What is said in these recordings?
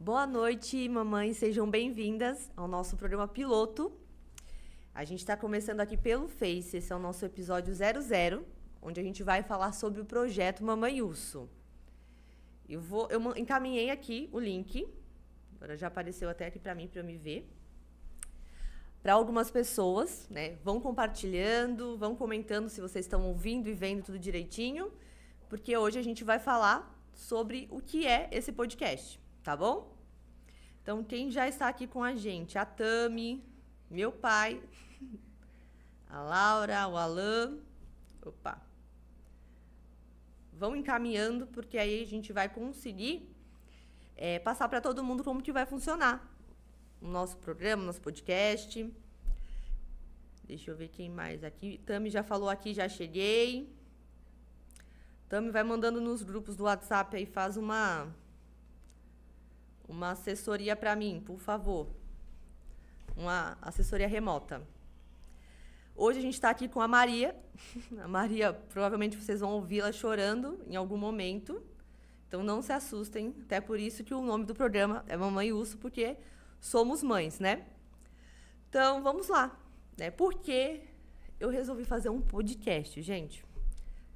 Boa noite, mamães, sejam bem-vindas ao nosso programa piloto. A gente está começando aqui pelo Face, esse é o nosso episódio 00, onde a gente vai falar sobre o projeto Mamãe Urso. Eu encaminhei aqui o link, agora já apareceu até aqui para mim, para eu me ver. Para algumas pessoas, né? Vão compartilhando, vão comentando se vocês estão ouvindo e vendo tudo direitinho, porque hoje a gente vai falar sobre o que é esse podcast, tá bom? Então, quem já está aqui com a gente? A Tami, meu pai, a Laura, o Alan. Opa! Vão encaminhando, porque aí a gente vai conseguir passar para todo mundo como que vai funcionar o nosso programa, o nosso podcast. Deixa eu ver quem mais aqui. Tami já falou aqui, já cheguei. Tami vai mandando nos grupos do WhatsApp aí, faz uma assessoria para mim, por favor. Uma assessoria remota. Hoje a gente está aqui com a Maria. A Maria, provavelmente vocês vão ouvi-la chorando em algum momento. Então não se assustem. Até por isso que o nome do programa é Mamãe Urso, porque somos mães, né? Então vamos lá. Por que eu resolvi fazer um podcast, gente?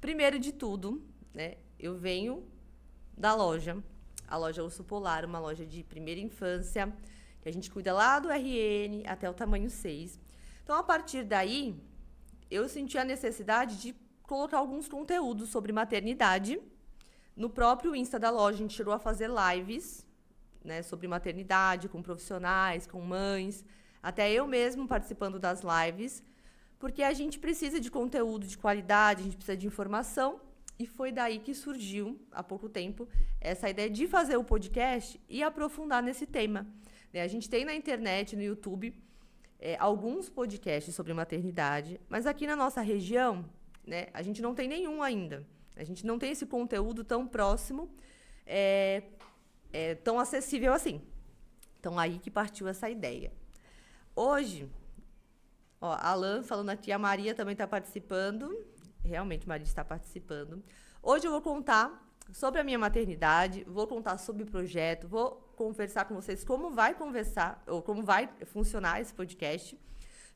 Primeiro de tudo, né? Eu venho da loja. A loja Urso Polar, uma loja de primeira infância, que a gente cuida lá do RN até o tamanho 6. Então, a partir daí, eu senti a necessidade de colocar alguns conteúdos sobre maternidade. No próprio Insta da loja, a gente chegou a fazer lives, né, sobre maternidade, com profissionais, com mães, até eu mesmo participando das lives, porque a gente precisa de conteúdo de qualidade, a gente precisa de informação. E foi daí que surgiu, há pouco tempo, essa ideia de fazer o podcast e aprofundar nesse tema. A gente tem na internet, no YouTube, alguns podcasts sobre maternidade, mas aqui na nossa região, né, a gente não tem nenhum ainda. A gente não tem esse conteúdo tão próximo, tão acessível assim. Então, aí que partiu essa ideia. Hoje, a Alan falando aqui, a Maria também está participando. Realmente, Maria está participando. Hoje eu vou contar sobre a minha maternidade, vou contar sobre o projeto, vou conversar com vocês como vai funcionar esse podcast.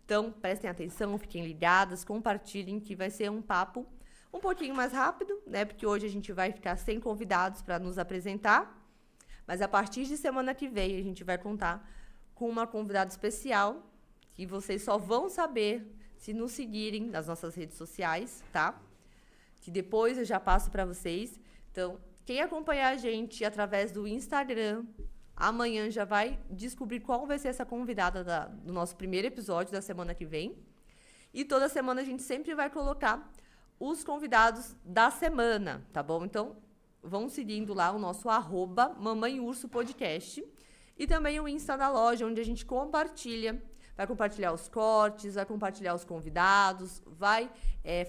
Então, prestem atenção, fiquem ligadas, compartilhem, que vai ser um papo um pouquinho mais rápido, né? Porque hoje a gente vai ficar sem convidados para nos apresentar, mas a partir de semana que vem a gente vai contar com uma convidada especial, que vocês só vão saber se nos seguirem nas nossas redes sociais, tá? Que depois eu já passo para vocês. Então, quem acompanhar a gente através do Instagram, amanhã já vai descobrir qual vai ser essa convidada do nosso primeiro episódio da semana que vem. E toda semana a gente sempre vai colocar os convidados da semana, tá bom? Então, vão seguindo lá o nosso @mamãeurso_podcast e também o Insta da loja, onde a gente compartilha. Vai compartilhar os cortes, vai compartilhar os convidados, vai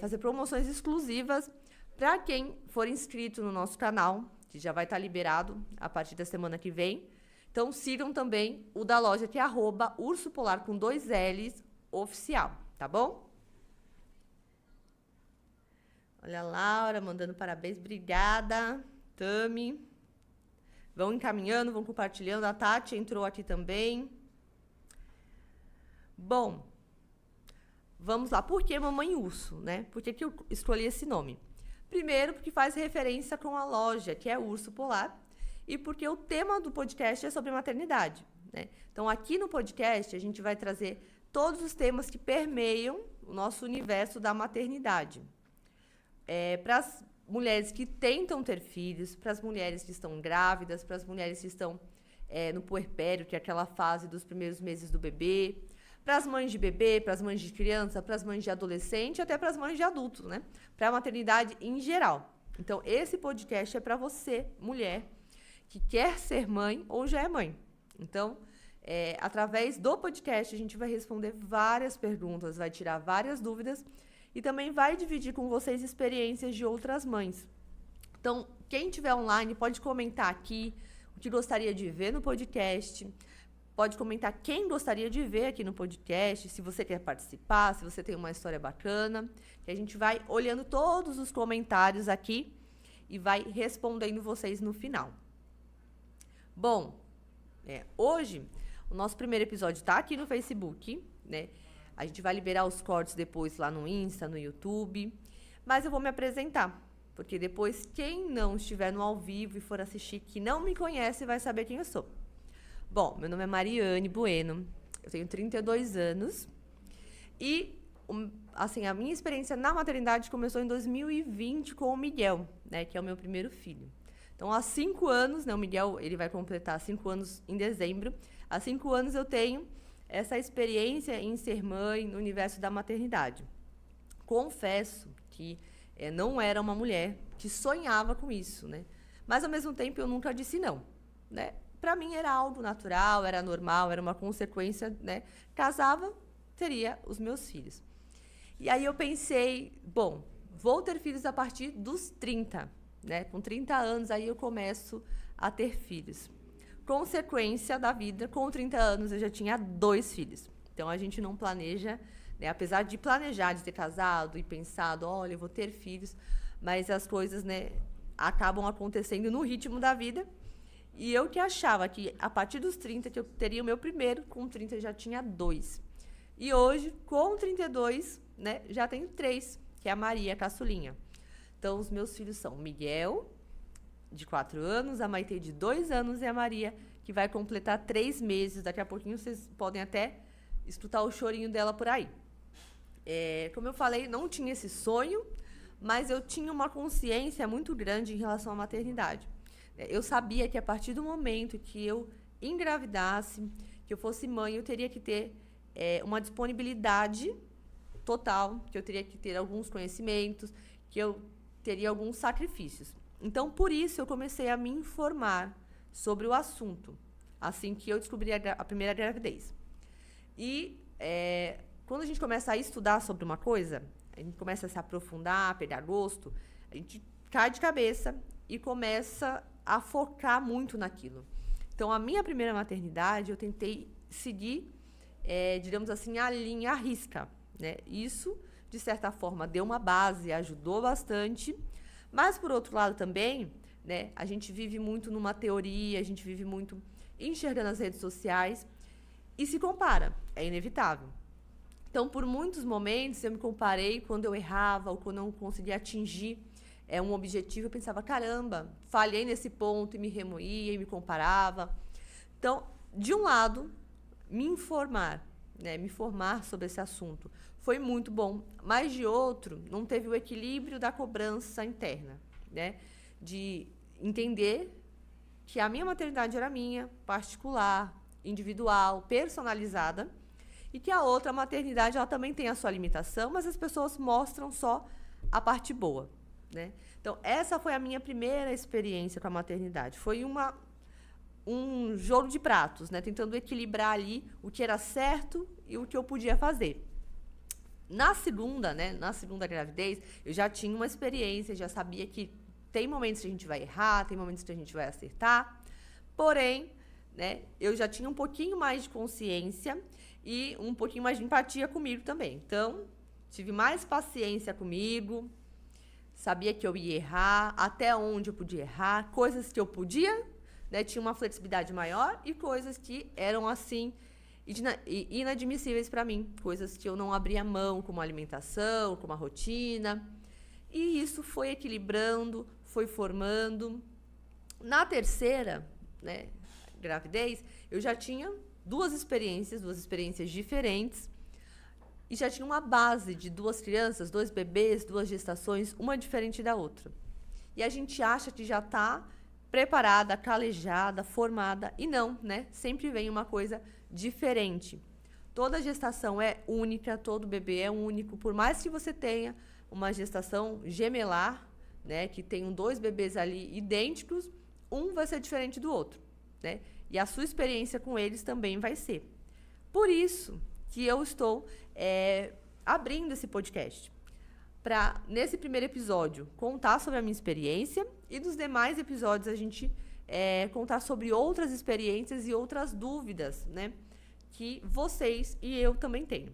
fazer promoções exclusivas para quem for inscrito no nosso canal, que já vai estar liberado a partir da semana que vem. Então, sigam também o da loja, que é @ursopolar com 2 L's oficial, tá bom? Olha a Laura mandando parabéns, obrigada. Tami. Vão encaminhando, vão compartilhando. A Tati entrou aqui também. Bom, vamos lá. Por que Mamãe Urso, né? Por que eu escolhi esse nome? Primeiro, porque faz referência com a loja, que é Urso Polar, e porque o tema do podcast é sobre maternidade, né? Então, aqui no podcast, a gente vai trazer todos os temas que permeiam o nosso universo da maternidade. Para as mulheres que tentam ter filhos, para as mulheres que estão grávidas, para as mulheres que estão no puerpério, que é aquela fase dos primeiros meses do bebê, para as mães de bebê, para as mães de criança, para as mães de adolescente, até para as mães de adultos, né? Para a maternidade em geral. Então, esse podcast é para você, mulher, que quer ser mãe ou já é mãe. Então, através do podcast, a gente vai responder várias perguntas, vai tirar várias dúvidas e também vai dividir com vocês experiências de outras mães. Então, quem estiver online pode comentar aqui o que gostaria de ver no podcast. Pode comentar quem gostaria de ver aqui no podcast, se você quer participar, se você tem uma história bacana. Que a gente vai olhando todos os comentários aqui e vai respondendo vocês no final. Bom, Hoje, o nosso primeiro episódio está aqui no Facebook, né? A gente vai liberar os cortes depois lá no Insta, no YouTube. Mas eu vou me apresentar, porque depois quem não estiver no ao vivo e for assistir, que não me conhece, vai saber quem eu sou. Bom, meu nome é Mariane Bueno, eu tenho 32 anos e, assim, a minha experiência na maternidade começou em 2020 com o Miguel, né, que é o meu primeiro filho. Então, há 5 anos, né, o Miguel ele vai completar 5 anos em dezembro, há 5 anos eu tenho essa experiência em ser mãe no universo da maternidade. Confesso que não era uma mulher que sonhava com isso, né? Mas, ao mesmo tempo, eu nunca disse não, né? Para mim, era algo natural, era normal, era uma consequência, né? Casava, teria os meus filhos. E aí eu pensei, bom, vou ter filhos a partir dos 30, né? Com 30 anos, aí eu começo a ter filhos. Consequência da vida, com 30 anos eu já tinha 2 filhos. Então, a gente não planeja, né? Apesar de planejar, de ter casado e pensado, olha, eu vou ter filhos, mas as coisas, né, acabam acontecendo no ritmo da vida. E eu que achava que a partir dos 30 que eu teria o meu primeiro, com 30 eu já tinha 2. E hoje, com 32, né, já tenho 3, que é a Maria, a caçulinha. Então, os meus filhos são o Miguel, de 4 anos, a Maitê, de 2 anos, e a Maria, que vai completar 3 meses. Daqui a pouquinho vocês podem até escutar o chorinho dela por aí. Como eu falei, não tinha esse sonho, mas eu tinha uma consciência muito grande em relação à maternidade. Eu sabia que a partir do momento que eu engravidasse, que eu fosse mãe, eu teria que ter uma disponibilidade total, que eu teria que ter alguns conhecimentos, que eu teria alguns sacrifícios. Então, por isso, eu comecei a me informar sobre o assunto, assim que eu descobri a primeira gravidez. E quando a gente começa a estudar sobre uma coisa, a gente começa a se aprofundar, a pegar gosto, a gente cai de cabeça e começa a focar muito naquilo. Então, a minha primeira maternidade, eu tentei seguir, digamos assim, a linha à risca, né? Isso, de certa forma, deu uma base, ajudou bastante. Mas, por outro lado, também, né, a gente vive muito numa teoria, a gente vive muito enxergando as redes sociais e se compara, é inevitável. Então, por muitos momentos, eu me comparei quando eu errava ou quando eu não conseguia atingir um objetivo, eu pensava, caramba, falhei nesse ponto e me remoía e me comparava. Então, de um lado, me informar, né, me formar sobre esse assunto foi muito bom, mas de outro, não teve o equilíbrio da cobrança interna, né, de entender que a minha maternidade era minha, particular, individual, personalizada, e que a outra maternidade ela também tem a sua limitação, mas as pessoas mostram só a parte boa, né? Então, essa foi a minha primeira experiência com a maternidade. Foi um jogo de pratos, né? Tentando equilibrar ali o que era certo e o que eu podia fazer. Na segunda gravidez, eu já tinha uma experiência, já sabia que tem momentos que a gente vai errar, tem momentos que a gente vai acertar. Porém, né, eu já tinha um pouquinho mais de consciência e um pouquinho mais de empatia comigo também. Então, tive mais paciência comigo, sabia que eu ia errar, até onde eu podia errar, coisas que eu podia, né, tinha uma flexibilidade maior e coisas que eram, assim, inadmissíveis para mim, coisas que eu não abria mão, como a alimentação, como a rotina. E isso foi equilibrando, foi formando. Na terceira, né, gravidez, eu já tinha duas experiências diferentes, e já tinha uma base de 2 crianças, 2 bebês, 2 gestações, uma diferente da outra. E a gente acha que já está preparada, calejada, formada, e não, né? Sempre vem uma coisa diferente. Toda gestação é única, todo bebê é único, por mais que você tenha uma gestação gemelar, né, que tenham 2 bebês ali idênticos, um vai ser diferente do outro, né? E a sua experiência com eles também vai ser. Por isso que eu estou abrindo esse podcast, para, nesse primeiro episódio, contar sobre a minha experiência e nos demais episódios a gente contar sobre outras experiências e outras dúvidas, né, que vocês e eu também tenho.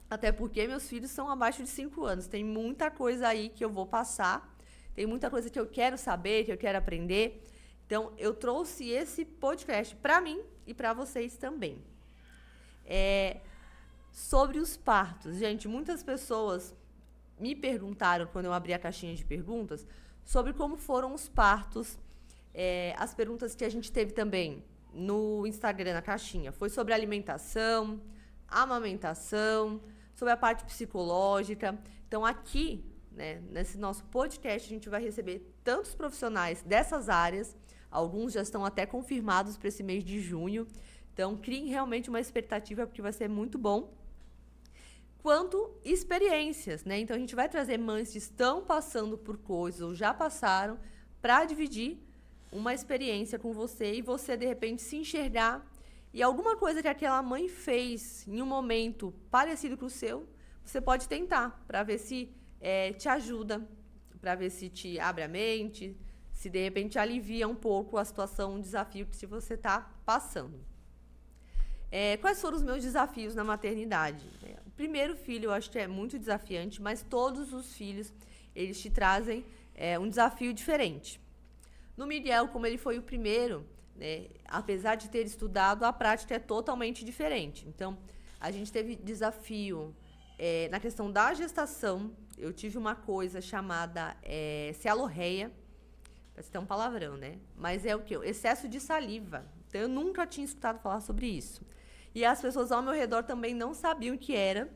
Até porque meus filhos são abaixo de 5 anos. Tem muita coisa aí que eu vou passar, tem muita coisa que eu quero saber, que eu quero aprender. Então, eu trouxe esse podcast para mim e para vocês também. Sobre os partos. Gente, muitas pessoas me perguntaram, quando eu abri a caixinha de perguntas, sobre como foram os partos. As perguntas que a gente teve também no Instagram, na caixinha, foi sobre alimentação, amamentação, sobre a parte psicológica. Então, aqui, né, nesse nosso podcast, a gente vai receber tantos profissionais dessas áreas, alguns já estão até confirmados para esse mês de junho. Então, criem realmente uma expectativa, porque vai ser muito bom. Quanto experiências, né? Então, a gente vai trazer mães que estão passando por coisas ou já passaram para dividir uma experiência com você e você, de repente, se enxergar e alguma coisa que aquela mãe fez em um momento parecido com o seu, você pode tentar para ver se te ajuda, para ver se te abre a mente, se de repente alivia um pouco a situação, um desafio que você está passando. Quais foram os meus desafios na maternidade? O primeiro filho eu acho que é muito desafiante, mas todos os filhos, eles te trazem um desafio diferente. No Miguel, como ele foi o primeiro, né, apesar de ter estudado, a prática é totalmente diferente. Então, a gente teve desafio na questão da gestação. Eu tive uma coisa chamada cialorreia, parece até um palavrão, né? Mas é o quê? Excesso de saliva. Então, eu nunca tinha escutado falar sobre isso. E as pessoas ao meu redor também não sabiam o que era.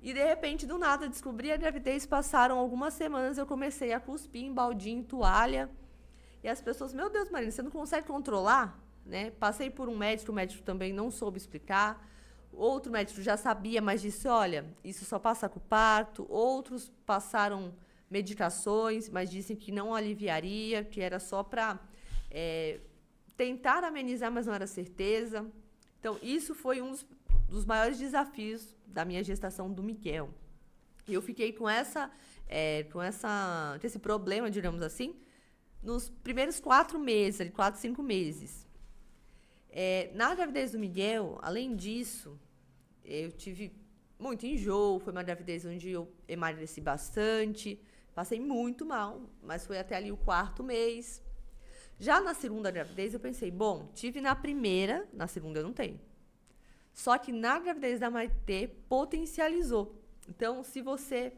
E, de repente, do nada, descobri a gravidez, passaram algumas semanas, eu comecei a cuspir em baldinho, em toalha. E as pessoas, meu Deus, Marina, você não consegue controlar? Né? Passei por um médico, o médico também não soube explicar. Outro médico já sabia, mas disse, olha, isso só passa com o parto. Outros passaram medicações, mas dizem que não aliviaria, que era só para tentar amenizar, mas não era certeza. Então, isso foi um dos maiores desafios da minha gestação do Miguel. E eu fiquei com esse problema, digamos assim, nos primeiros 4 meses, 4, 5 meses. Na gravidez do Miguel, além disso, eu tive muito enjoo, foi uma gravidez onde eu emagreci bastante, passei muito mal, mas foi até ali o 4º mês. Já na segunda gravidez, eu pensei, bom, tive na primeira, na segunda eu não tenho. Só que na gravidez da Maitê, potencializou. Então, se você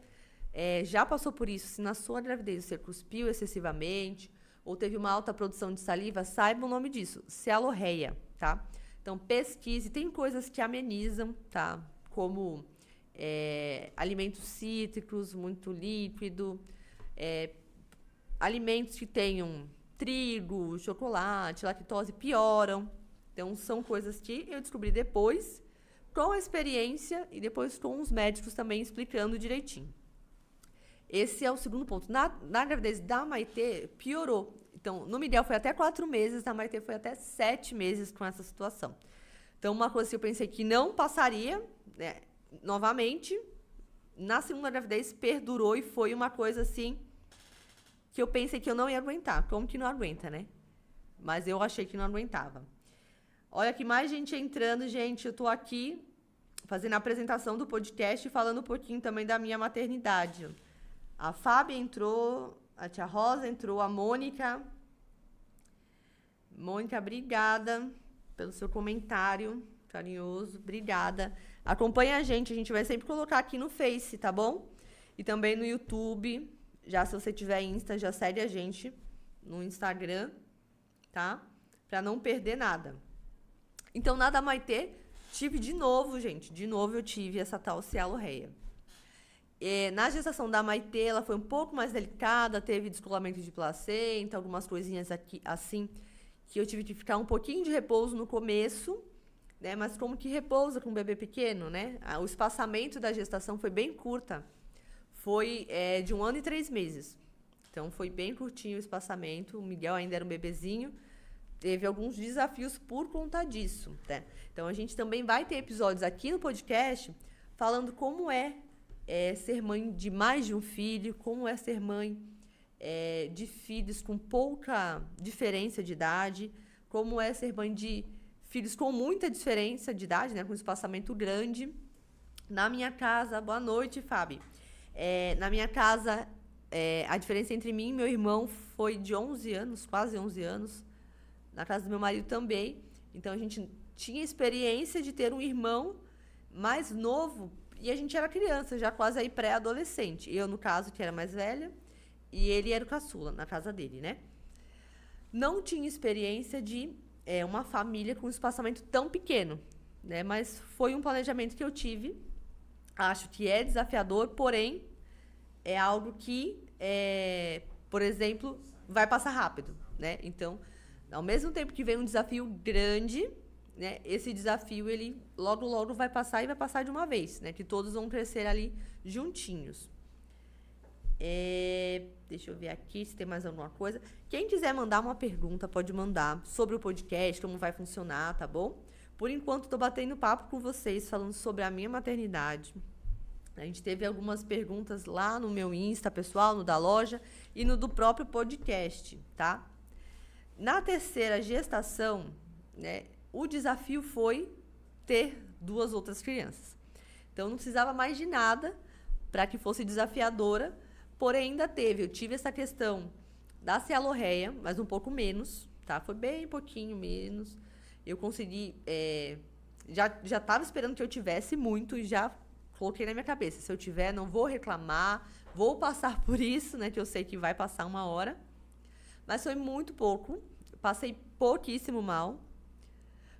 já passou por isso, se na sua gravidez você cuspiu excessivamente ou teve uma alta produção de saliva, saiba o nome disso, cialorreia, tá? Então, pesquise, tem coisas que amenizam, tá? Como alimentos cítricos, muito líquido, alimentos que tenham trigo, chocolate, lactose, pioram. Então, são coisas que eu descobri depois, com a experiência e depois com os médicos também explicando direitinho. Esse é o segundo ponto. Na gravidez da Maitê, piorou. Então, no Miguel foi até 4 meses, na Maitê foi até 7 meses com essa situação. Então, uma coisa que eu pensei que não passaria, né, novamente, na segunda gravidez perdurou e foi uma coisa assim que eu pensei que eu não ia aguentar. Como que não aguenta, né? Mas eu achei que não aguentava. Olha que mais gente entrando, gente. Eu tô aqui fazendo a apresentação do podcast e falando um pouquinho também da minha maternidade. A Fábia entrou, a tia Rosa entrou, a Mônica. Mônica, obrigada pelo seu comentário carinhoso. Obrigada. Acompanha a gente vai sempre colocar aqui no Face, tá bom? E também no YouTube. Já se você tiver Insta, já segue a gente no Instagram, tá? Pra não perder nada. Então, na da Maitê, tive de novo, gente. De novo eu tive essa tal cialorreia. Na gestação da Maitê, ela foi um pouco mais delicada, teve descolamento de placenta, algumas coisinhas aqui, assim, que eu tive que ficar um pouquinho de repouso no começo, né? Mas como que repousa com um bebê pequeno, né? O espaçamento da gestação foi bem curta. Foi de 1 ano e 3 meses. Então, foi bem curtinho o espaçamento. O Miguel ainda era um bebezinho. Teve alguns desafios por conta disso, né? Então, a gente também vai ter episódios aqui no podcast falando como é ser mãe de mais de um filho, como é ser mãe de filhos com pouca diferença de idade, como é ser mãe de filhos com muita diferença de idade, né? Com espaçamento grande. Na minha casa, boa noite, Fábio. Na minha casa, a diferença entre mim e meu irmão foi de 11 anos, quase 11 anos. Na casa do meu marido também. Então, a gente tinha experiência de ter um irmão mais novo, e a gente era criança, já quase aí pré-adolescente. Eu, no caso, que era mais velha, e ele era o caçula, na casa dele, né? Não tinha experiência de uma família com um espaçamento tão pequeno, né? Mas foi um planejamento que eu tive. Acho que é desafiador, porém, é algo que, por exemplo, vai passar rápido, né? Então, ao mesmo tempo que vem um desafio grande, né? Esse desafio, ele logo, logo vai passar e vai passar de uma vez, né? Que todos vão crescer ali juntinhos. Deixa eu ver aqui se tem mais alguma coisa. Quem quiser mandar uma pergunta, pode mandar sobre o podcast, como vai funcionar, tá bom? Por enquanto, estou batendo papo com vocês, falando sobre a minha maternidade. A gente teve algumas perguntas lá no meu Insta pessoal, no da loja e no do próprio podcast, tá? Na terceira gestação, né, o desafio foi ter 2 outras crianças. Então, não precisava mais de nada para que fosse desafiadora, porém ainda teve. Eu tive essa questão da cialorreia, mas um pouco menos, tá? Foi bem pouquinho menos. Eu consegui... já estava esperando que eu tivesse muito e já coloquei na minha cabeça. Se eu tiver, não vou reclamar, vou passar por isso, né? Que eu sei que vai passar uma hora. Mas foi muito pouco. Passei pouquíssimo mal.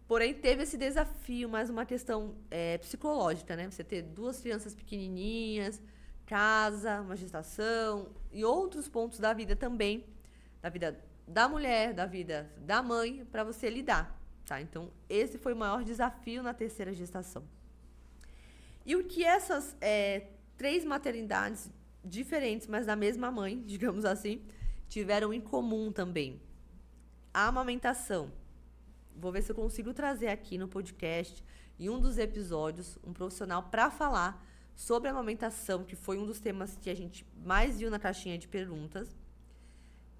Porém, teve esse desafio, mais uma questão psicológica, né? Você ter 2 crianças pequenininhas, casa, uma gestação e outros pontos da vida também, da vida da mulher, da vida da mãe, para você lidar, tá? Então, esse foi o maior desafio na terceira gestação. E o que essas 3 maternidades diferentes, mas da mesma mãe, digamos assim, tiveram em comum também? A amamentação. Vou ver se eu consigo trazer aqui no podcast, em um dos episódios, um profissional para falar sobre a amamentação, que foi um dos temas que a gente mais viu na caixinha de perguntas.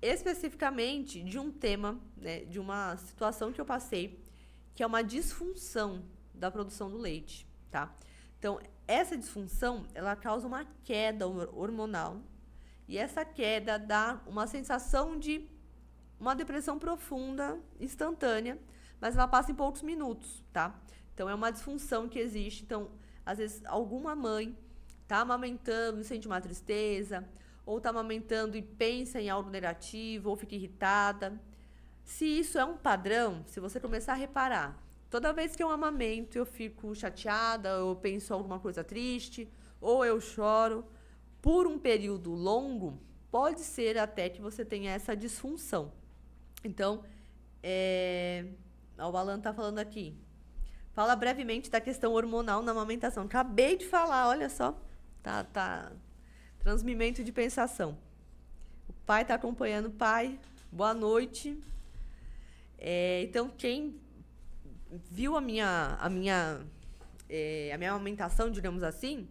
Especificamente de um tema, né, de uma situação que eu passei, que é uma disfunção da produção do leite, tá? Então, essa disfunção, ela causa uma queda hormonal, e essa queda dá uma sensação de uma depressão profunda, instantânea, mas ela passa em poucos minutos, tá? Então, é uma disfunção que existe. Então, às vezes, alguma mãe tá amamentando e sente uma tristeza, ou tá amamentando e pensa em algo negativo, ou fica irritada. Se isso é um padrão, se você começar a reparar, toda vez que eu amamento, eu fico chateada, eu penso em alguma coisa triste, ou eu choro, por um período longo, pode ser até que você tenha essa disfunção. Então, o Alan tá falando aqui. Fala brevemente da questão hormonal na amamentação. Acabei de falar, olha só. Tá. Transmimento de pensação. O pai está acompanhando. Pai, boa noite. Então, quem viu a minha amamentação, digamos assim,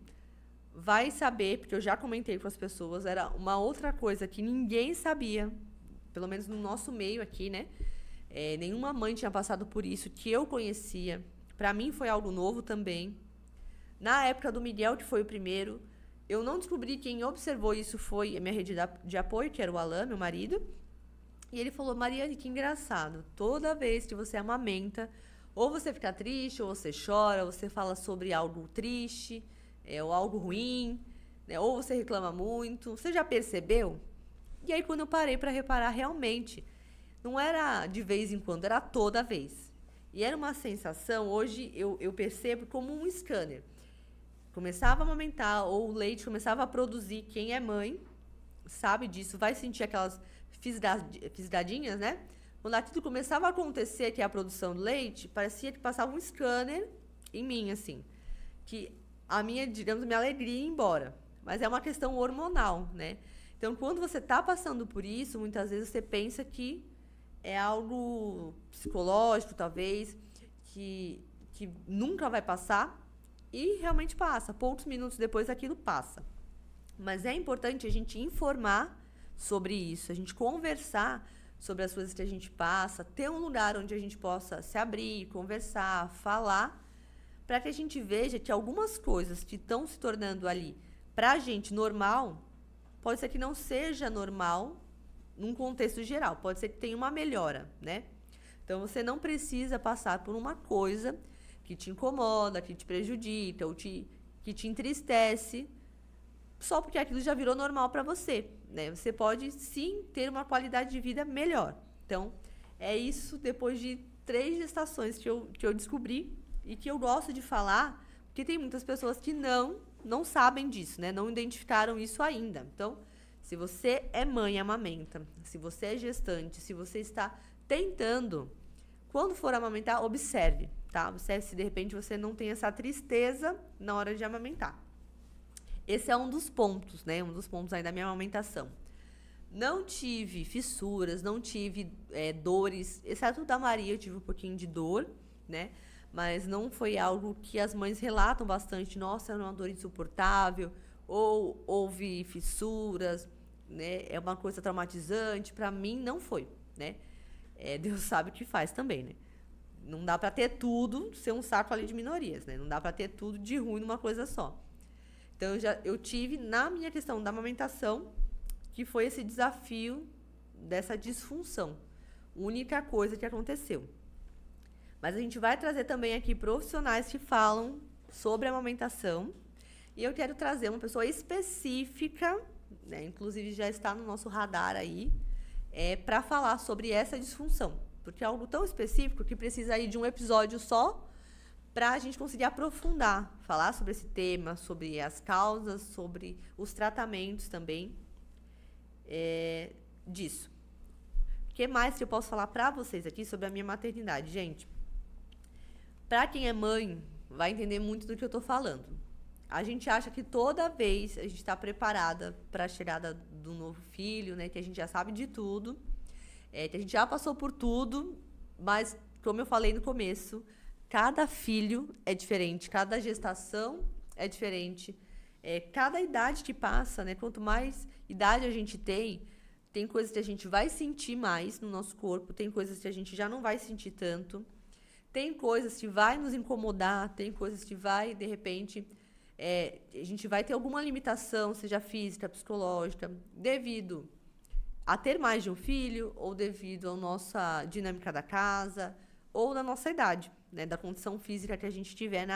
vai saber, porque eu já comentei com as pessoas, era uma outra coisa que ninguém sabia, pelo menos no nosso meio aqui, né? Nenhuma mãe tinha passado por isso, que eu conhecia. Para mim foi algo novo também. Na época do Miguel, que foi o primeiro, eu não descobri, quem observou isso foi a minha rede de apoio, que era o Alan, meu marido. E ele falou: Mariane, que engraçado, toda vez que você amamenta, ou você fica triste, ou você chora, ou você fala sobre algo triste, ou algo ruim, né? Ou você reclama muito. Você já percebeu? E aí, quando eu parei para reparar, realmente, não era de vez em quando, era toda vez. E era uma sensação, hoje eu percebo como um scanner. Começava a amamentar, ou o leite começava a produzir, quem é mãe sabe disso, vai sentir aquelas fisgadinhas, né? Quando aquilo começava a acontecer, que é a produção do leite, parecia que passava um scanner em mim, assim. Que a minha, digamos, minha alegria ia embora. Mas é uma questão hormonal, né? Então, quando você está passando por isso, muitas vezes você pensa que é algo psicológico, talvez, que nunca vai passar, e realmente passa. Poucos minutos depois, aquilo passa. Mas é importante a gente informar sobre isso, a gente conversar sobre as coisas que a gente passa, ter um lugar onde a gente possa se abrir, conversar, falar, para que a gente veja que algumas coisas que estão se tornando ali, para a gente, normal, pode ser que não seja normal num contexto geral, pode ser que tenha uma melhora, né? Então, você não precisa passar por uma coisa que te incomoda, que te prejudica, ou que te entristece, só porque aquilo já virou normal para você, né? Você pode, sim, ter uma qualidade de vida melhor. Então, é isso depois de 3 gestações que eu descobri e que eu gosto de falar, porque tem muitas pessoas que não sabem disso, né? Não identificaram isso ainda. Então, se você é mãe e amamenta, se você é gestante, se você está tentando, quando for amamentar, observe, tá? Observe se de repente você não tem essa tristeza na hora de amamentar. Esse é um dos pontos, né? Um dos pontos aí da minha amamentação. Não tive fissuras, não tive dores, exceto da Maria, eu tive um pouquinho de dor, né? Mas não foi algo que as mães relatam bastante. Nossa, era uma dor insuportável, ou houve fissuras, né? É uma coisa traumatizante. Para mim, não foi, né? Deus sabe o que faz também, né? Não dá para ter tudo, ser um saco ali de minorias, né? Não dá para ter tudo de ruim numa coisa só. Então, eu tive, na minha questão da amamentação, que foi esse desafio dessa disfunção. Única coisa que aconteceu. Mas a gente vai trazer também aqui profissionais que falam sobre a amamentação. E eu quero trazer uma pessoa específica, né, inclusive já está no nosso radar aí, para falar sobre essa disfunção. Porque é algo tão específico que precisa aí de um episódio só para a gente conseguir aprofundar, falar sobre esse tema, sobre as causas, sobre os tratamentos também disso. O que mais que eu posso falar para vocês aqui sobre a minha maternidade? Gente, para quem é mãe, vai entender muito do que eu estou falando. A gente acha que toda vez a gente está preparada para a chegada do novo filho, né? Que a gente já sabe de tudo, que a gente já passou por tudo, mas, como eu falei no começo, cada filho é diferente, cada gestação é diferente, cada idade que passa, né? Quanto mais idade a gente tem coisas que a gente vai sentir mais no nosso corpo, tem coisas que a gente já não vai sentir tanto, tem coisas que vai nos incomodar, tem coisas que vai, de repente, a gente vai ter alguma limitação, seja física, psicológica, devido a ter mais de um filho, ou devido à nossa dinâmica da casa, ou da nossa idade, né, da condição física que a gente tiver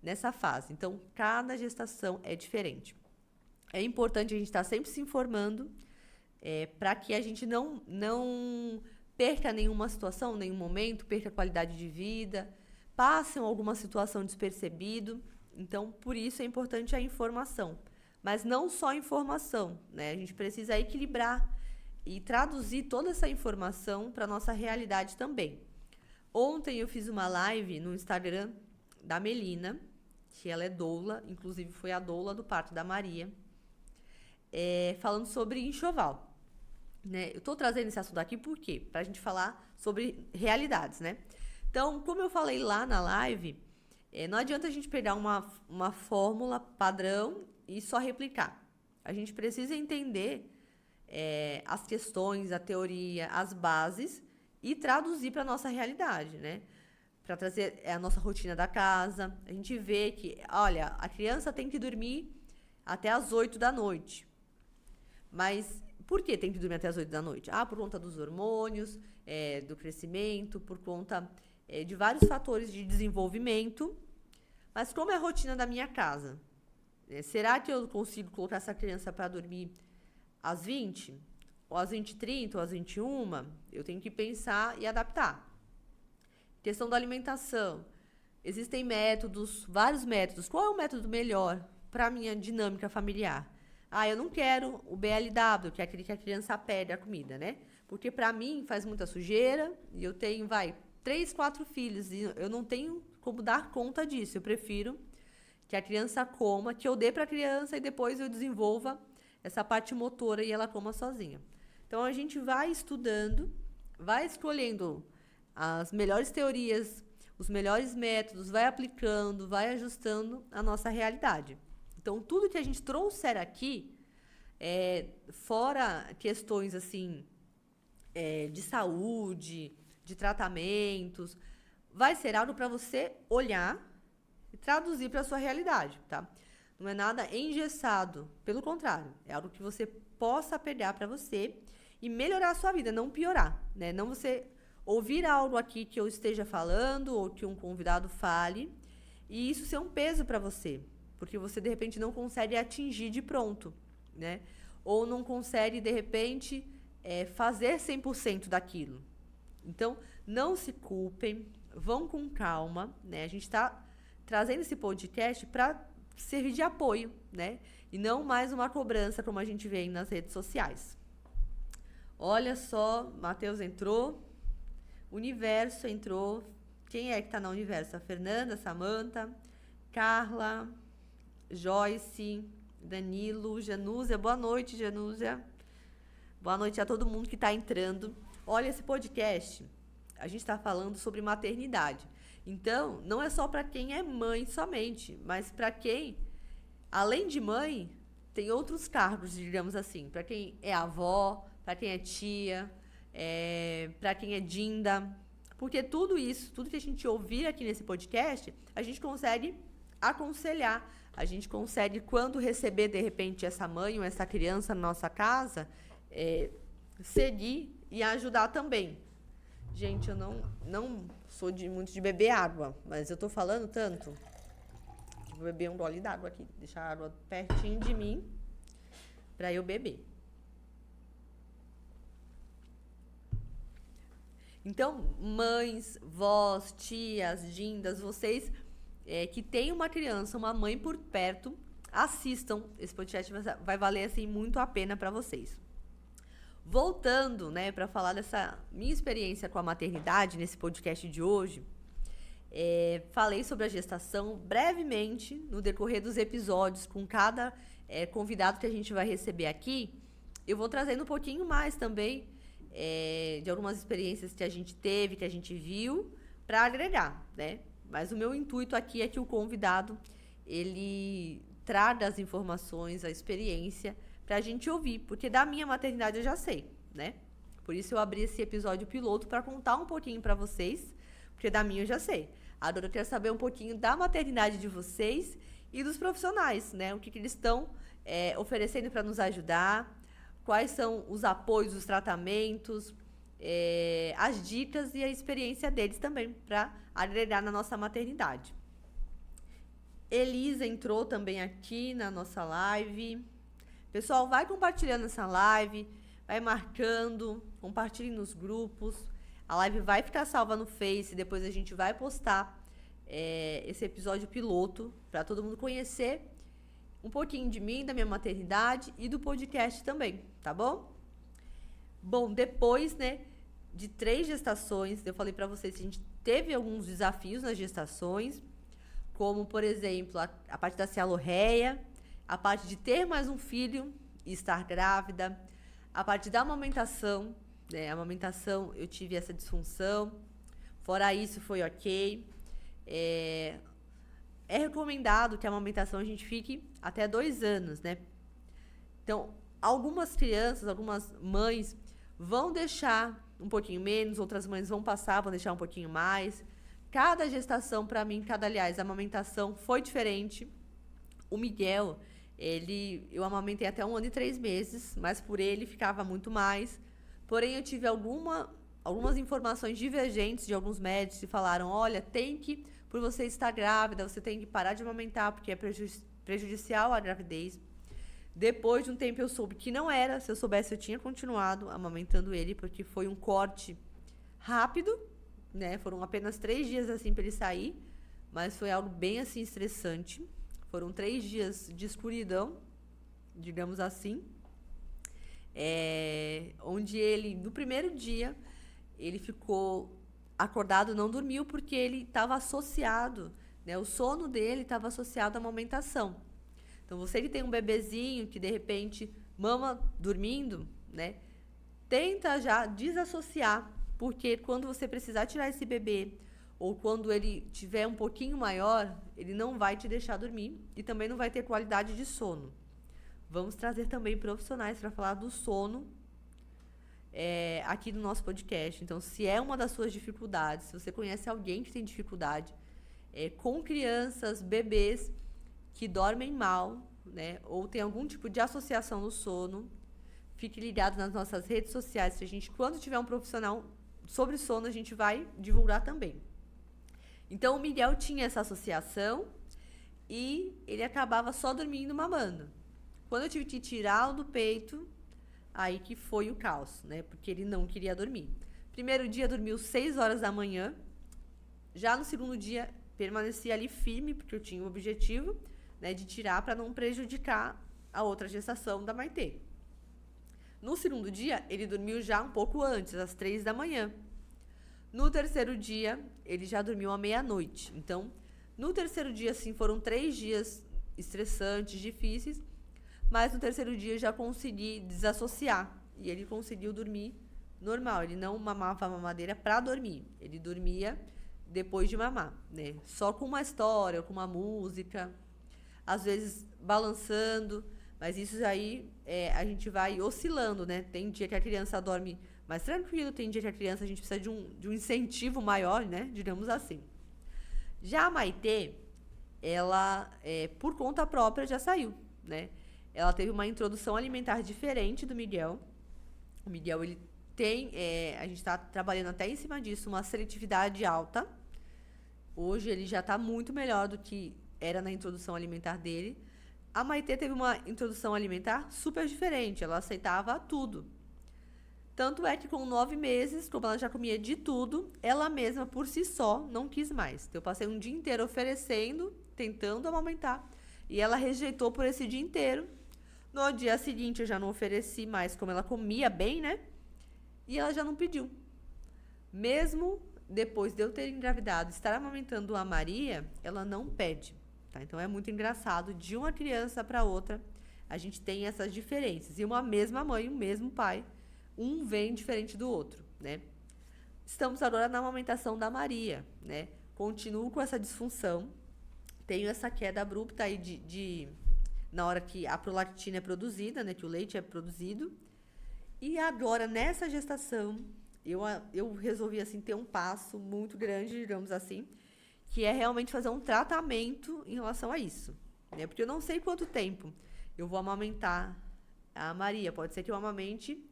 nessa fase. Então, cada gestação é diferente. É importante a gente estar sempre se informando para que a gente não perca nenhuma situação, nenhum momento, perca a qualidade de vida, passe alguma situação despercebido. Então, por isso é importante a informação. Mas não só a informação, né? A gente precisa equilibrar e traduzir toda essa informação para a nossa realidade também. Ontem eu fiz uma live no Instagram da Melina, que ela é doula, inclusive foi a doula do parto da Maria, falando sobre enxoval. Né? Eu estou trazendo esse assunto aqui por quê? Para a gente falar sobre realidades, né? Então, como eu falei lá na live, não adianta a gente pegar uma fórmula padrão e só replicar. A gente precisa entender as questões, a teoria, as bases e traduzir para a nossa realidade, né? Para trazer a nossa rotina da casa. A gente vê que, olha, a criança tem que dormir até as 8 da noite. Mas por que tem que dormir até as 8 da noite? Por conta dos hormônios, do crescimento, por conta de vários fatores de desenvolvimento. Mas como é a rotina da minha casa? Será que eu consigo colocar essa criança para dormir às 20? Ou às 20h30, ou às 21h? Eu tenho que pensar e adaptar. Questão da alimentação. Existem métodos, vários métodos. Qual é o método melhor para a minha dinâmica familiar? Eu não quero o BLW, que é aquele que a criança pede a comida, né? Porque para mim faz muita sujeira e eu tenho, 3, 4 filhos e eu não tenho como dar conta disso. Eu prefiro que a criança coma, que eu dê para a criança e depois eu desenvolva essa parte motora e ela coma sozinha. Então, a gente vai estudando, vai escolhendo as melhores teorias, os melhores métodos, vai aplicando, vai ajustando a nossa realidade. Então, tudo que a gente trouxer aqui, fora questões assim de saúde, de tratamentos, vai ser algo para você olhar e traduzir para a sua realidade, tá? Não é nada engessado, pelo contrário, é algo que você possa pegar para você e melhorar a sua vida, não piorar, né? Não você ouvir algo aqui que eu esteja falando ou que um convidado fale e isso ser um peso para você, porque você, de repente, não consegue atingir de pronto, né? Ou não consegue, de repente, fazer 100% daquilo. Então, não se culpem, vão com calma, né? A gente está trazendo esse podcast para servir de apoio, né? E não mais uma cobrança como a gente vê aí nas redes sociais. Olha só, Matheus entrou, Universo entrou. Quem é que está na Universo? A Fernanda, Samanta, Carla, Joyce, Danilo, Janúzia. Boa noite, Janúzia. Boa noite a todo mundo que está entrando. Olha, esse podcast, a gente está falando sobre maternidade. Então, não é só para quem é mãe somente, mas para quem, além de mãe, tem outros cargos, digamos assim. Para quem é avó, para quem é tia, para quem é dinda. Porque tudo isso, tudo que a gente ouvir aqui nesse podcast, a gente consegue aconselhar. A gente consegue, quando receber, de repente, essa mãe ou essa criança na nossa casa, seguir e ajudar também. Gente, eu não sou muito de beber água, mas eu tô falando tanto que vou beber um gole d'água aqui. Deixar a água pertinho de mim para eu beber. Então, mães, vós, tias, dindas, vocês que têm uma criança, uma mãe por perto, assistam. Esse podcast vai valer assim muito a pena para vocês. Voltando, né, para falar dessa minha experiência com a maternidade nesse podcast de hoje, falei sobre a gestação brevemente no decorrer dos episódios com cada convidado que a gente vai receber aqui. Eu vou trazendo um pouquinho mais também de algumas experiências que a gente teve, que a gente viu, para agregar, né? Mas o meu intuito aqui é que o convidado ele traga as informações, a experiência para a gente ouvir, porque da minha maternidade eu já sei, né? Por isso eu abri esse episódio piloto para contar um pouquinho para vocês, porque da minha eu já sei. Agora eu quero saber um pouquinho da maternidade de vocês e dos profissionais, né? O que eles estão oferecendo para nos ajudar, quais são os apoios, os tratamentos, as dicas e a experiência deles também para agregar na nossa maternidade. Elisa entrou também aqui na nossa live. Pessoal, vai compartilhando essa live, vai marcando, compartilhe nos grupos. A live vai ficar salva no Face, depois a gente vai postar esse episódio piloto para todo mundo conhecer um pouquinho de mim, da minha maternidade e do podcast também, tá bom? Bom, depois, né, de 3 gestações, eu falei para vocês que a gente teve alguns desafios nas gestações, como, por exemplo, a parte da cialorreia, a parte de ter mais um filho e estar grávida, a parte da amamentação, né? A amamentação, eu tive essa disfunção, fora isso foi ok. É recomendado que a amamentação a gente fique até 2 anos, né? Então, algumas crianças, algumas mães vão deixar um pouquinho menos, outras mães vão deixar um pouquinho mais. Cada gestação, para mim, aliás, a amamentação foi diferente. O Miguel, eu amamentei até 1 ano e 3 meses, mas por ele ficava muito mais. Porém, eu tive algumas informações divergentes de alguns médicos que falaram, olha, por você estar grávida, você tem que parar de amamentar, porque é prejudicial à gravidez. Depois de um tempo eu soube que não era, se eu soubesse eu tinha continuado amamentando ele, porque foi um corte rápido, né? Foram apenas 3 dias assim para ele sair, mas foi algo bem assim estressante. Foram 3 dias de escuridão, digamos assim, onde ele, no primeiro dia, ele ficou acordado, não dormiu, porque ele estava associado, né? O sono dele estava associado à amamentação. Então, você que tem um bebezinho que, de repente, mama dormindo, né? Tenta já desassociar, porque quando você precisar tirar esse bebê, ou quando ele tiver um pouquinho maior, ele não vai te deixar dormir e também não vai ter qualidade de sono. Vamos trazer também profissionais para falar do sono aqui no nosso podcast. Então, se é uma das suas dificuldades, se você conhece alguém que tem dificuldade com crianças, bebês que dormem mal, né, ou tem algum tipo de associação no sono, fique ligado nas nossas redes sociais. Se a gente, quando tiver um profissional sobre sono a gente vai divulgar também. Então, o Miguel tinha essa associação e ele acabava só dormindo mamando. Quando eu tive que tirá-lo do peito, aí que foi o caos, né? Porque ele não queria dormir. Primeiro dia dormiu 6 horas da manhã. Já no segundo dia, permaneci ali firme, porque eu tinha o objetivo, né, de tirar para não prejudicar a outra gestação da Maitê. No segundo dia, ele dormiu já um pouco antes, às 3 da manhã. No terceiro dia, ele já dormiu à meia-noite. Então, no terceiro dia, sim, foram 3 dias estressantes, difíceis, mas no terceiro dia eu já consegui desassociar e ele conseguiu dormir normal. Ele não mamava a mamadeira para dormir, ele dormia depois de mamar, né? Só com uma história, com uma música, às vezes balançando, mas isso aí a gente vai oscilando, né? Tem dia que a criança dorme mais tranquilo, tem dia que a criança a gente precisa de um incentivo maior, né? Digamos assim. Já a Maitê, ela, por conta própria, já saiu, né? Ela teve uma introdução alimentar diferente do Miguel. O Miguel, ele tem, a gente está trabalhando até em cima disso, uma seletividade alta. Hoje ele já está muito melhor do que era na introdução alimentar dele. A Maitê teve uma introdução alimentar super diferente, ela aceitava tudo. Tanto é que com 9 meses, como ela já comia de tudo, ela mesma por si só não quis mais. Então, eu passei um dia inteiro oferecendo, tentando amamentar, e ela rejeitou por esse dia inteiro. No dia seguinte eu já não ofereci mais, como ela comia bem, né? E ela já não pediu. Mesmo depois de eu ter engravidado, estar amamentando a Maria, ela não pede, tá? Então é muito engraçado, de uma criança para outra, a gente tem essas diferenças. E uma mesma mãe, um mesmo pai, um vem diferente do outro, né? Estamos agora na amamentação da Maria, né? Continuo com essa disfunção, tenho essa queda abrupta aí na hora que a prolactina é produzida, né, que o leite é produzido. E agora, nessa gestação, eu resolvi, assim, ter um passo muito grande, digamos assim, que é realmente fazer um tratamento em relação a isso, né? Porque eu não sei quanto tempo eu vou amamentar a Maria. Pode ser que eu amamente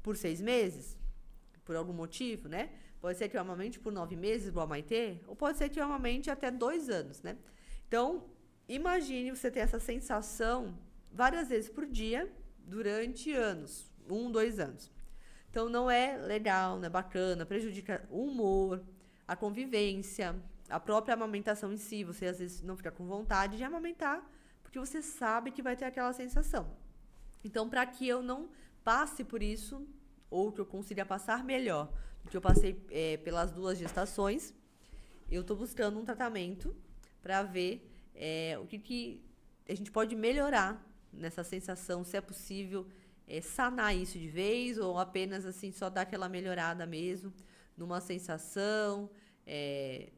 por 6 meses, por algum motivo, né? Pode ser que eu amamente por 9 meses, igual a Maitê, ou pode ser que eu amamente até 2 anos, né? Então, imagine você ter essa sensação várias vezes por dia durante anos, 1, 2 anos. Então, não é legal, não é bacana, prejudica o humor, a convivência, a própria amamentação em si. Você, às vezes, não fica com vontade de amamentar, porque você sabe que vai ter aquela sensação. Então, para que eu não passe por isso, ou que eu consiga passar melhor do que eu passei pelas 2 gestações, eu estou buscando um tratamento para ver o que a gente pode melhorar nessa sensação, se é possível sanar isso de vez, ou apenas assim só dar aquela melhorada mesmo, numa sensação,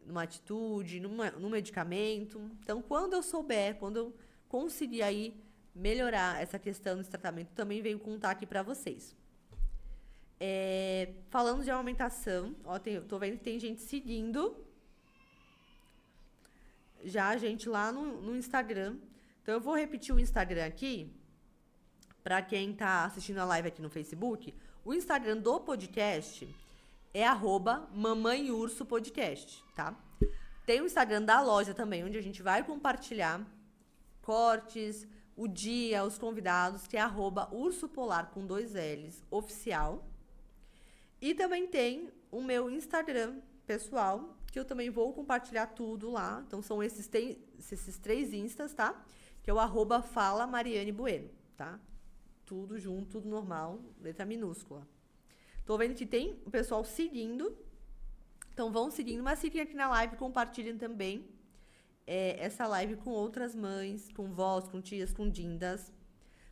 numa atitude, num medicamento. Então, quando eu souber, quando eu conseguir aí melhorar essa questão desse tratamento, também venho contar aqui para vocês. Falando de amamentação, ó, tô vendo que tem gente seguindo já a gente lá no Instagram. Então, eu vou repetir o Instagram aqui, para quem está assistindo a live aqui no Facebook. O Instagram do podcast é @mamãeurso_podcast, tá? Tem o Instagram da loja também, onde a gente vai compartilhar cortes, o dia, os convidados, que é @ursopolar com 2 L's, oficial. E também tem o meu Instagram pessoal, que eu também vou compartilhar tudo lá. Então, são esses 3 instas, tá? Que é o @falamarianebueno, tá? Tudo junto, tudo normal, letra minúscula. Tô vendo que tem o pessoal seguindo. Então, vão seguindo, mas fiquem aqui na live, compartilhem também essa live com outras mães, com vós, com tias, com dindas,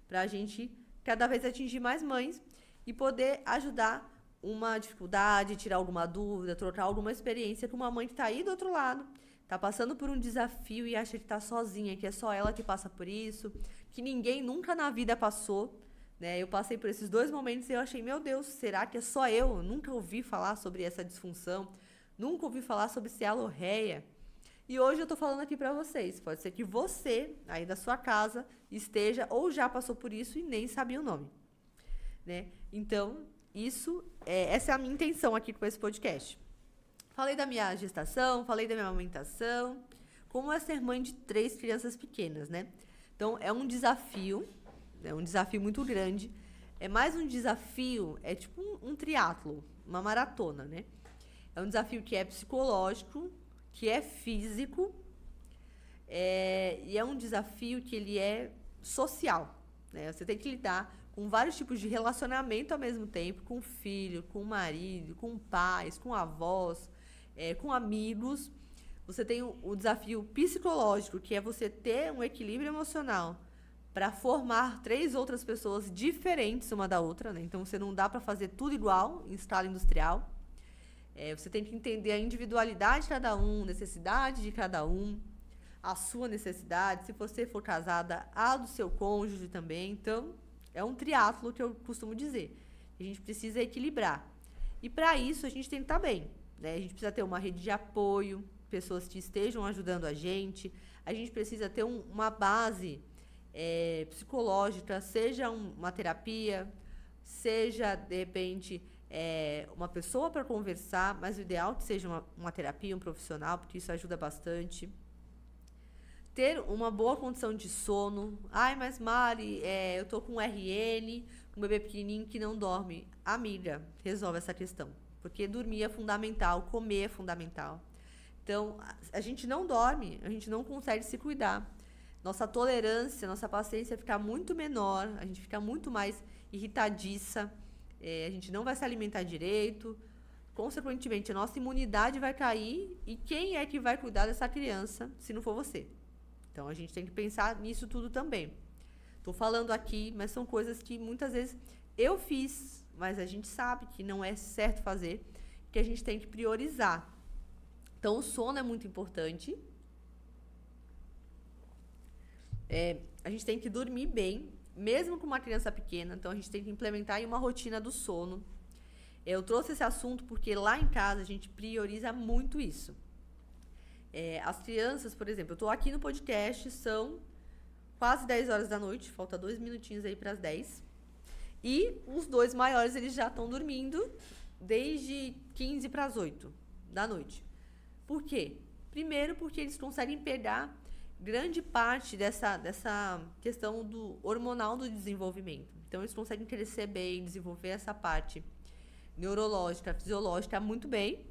pra gente cada vez atingir mais mães e poder ajudar uma dificuldade, tirar alguma dúvida, trocar alguma experiência com uma mãe que tá aí do outro lado, tá passando por um desafio e acha que tá sozinha, que é só ela que passa por isso, que ninguém nunca na vida passou, né? Eu passei por esses 2 momentos e eu achei, meu Deus, será que é só eu? Eu nunca ouvi falar sobre essa disfunção, nunca ouvi falar sobre cialorreia. E hoje eu tô falando aqui pra vocês. Pode ser que você, aí da sua casa, esteja ou já passou por isso e nem sabia o nome, né? Então, essa é a minha intenção aqui com esse podcast. Falei da minha gestação, falei da minha amamentação, como é ser mãe de 3 crianças pequenas, né? Então, é um desafio muito grande. É mais um desafio, é tipo um triatlo, uma maratona, né? É um desafio que é psicológico, que é físico, e é um desafio que ele é social, né? Você tem que lidar com vários tipos de relacionamento ao mesmo tempo, com o filho, com o marido, com pais, com avós, com amigos. Você tem o desafio psicológico, que é você ter um equilíbrio emocional para formar 3 outras pessoas diferentes uma da outra, né? Então, você não dá para fazer tudo igual em escala industrial. Você tem que entender a individualidade de cada um, necessidade de cada um, a sua necessidade, se você for casada, a do seu cônjuge também. Então, é um triatlo que eu costumo dizer. A gente precisa equilibrar. E, para isso, a gente tem que estar bem, né? A gente precisa ter uma rede de apoio, pessoas que estejam ajudando a gente. A gente precisa ter uma base psicológica, seja uma terapia, seja, de repente, uma pessoa para conversar, mas o ideal é que seja uma terapia, um profissional, porque isso ajuda bastante. Ter uma boa condição de sono. Ai, mas Mari, eu tô com RN, um bebê pequenininho que não dorme. Amiga, resolve essa questão, porque dormir é fundamental, comer é fundamental. Então, a gente não dorme, a gente não consegue se cuidar. Nossa tolerância, nossa paciência fica muito menor, a gente fica muito mais irritadiça, a gente não vai se alimentar direito, consequentemente, a nossa imunidade vai cair, e quem é que vai cuidar dessa criança se não for você? Então, a gente tem que pensar nisso tudo também. Estou falando aqui, mas são coisas que muitas vezes eu fiz, mas a gente sabe que não é certo fazer, que a gente tem que priorizar. Então, o sono é muito importante. A gente tem que dormir bem, mesmo com uma criança pequena. Então, a gente tem que implementar aí uma rotina do sono. Eu trouxe esse assunto porque lá em casa a gente prioriza muito isso. As crianças, por exemplo, eu estou aqui no podcast, são quase 10 horas da noite, falta 2 minutinhos aí para as 10. E os 2 maiores, eles já estão dormindo desde 15 para as 8 da noite. Por quê? Primeiro, porque eles conseguem pegar grande parte dessa questão do hormonal do desenvolvimento. Então, eles conseguem crescer bem, desenvolver essa parte neurológica, fisiológica muito bem.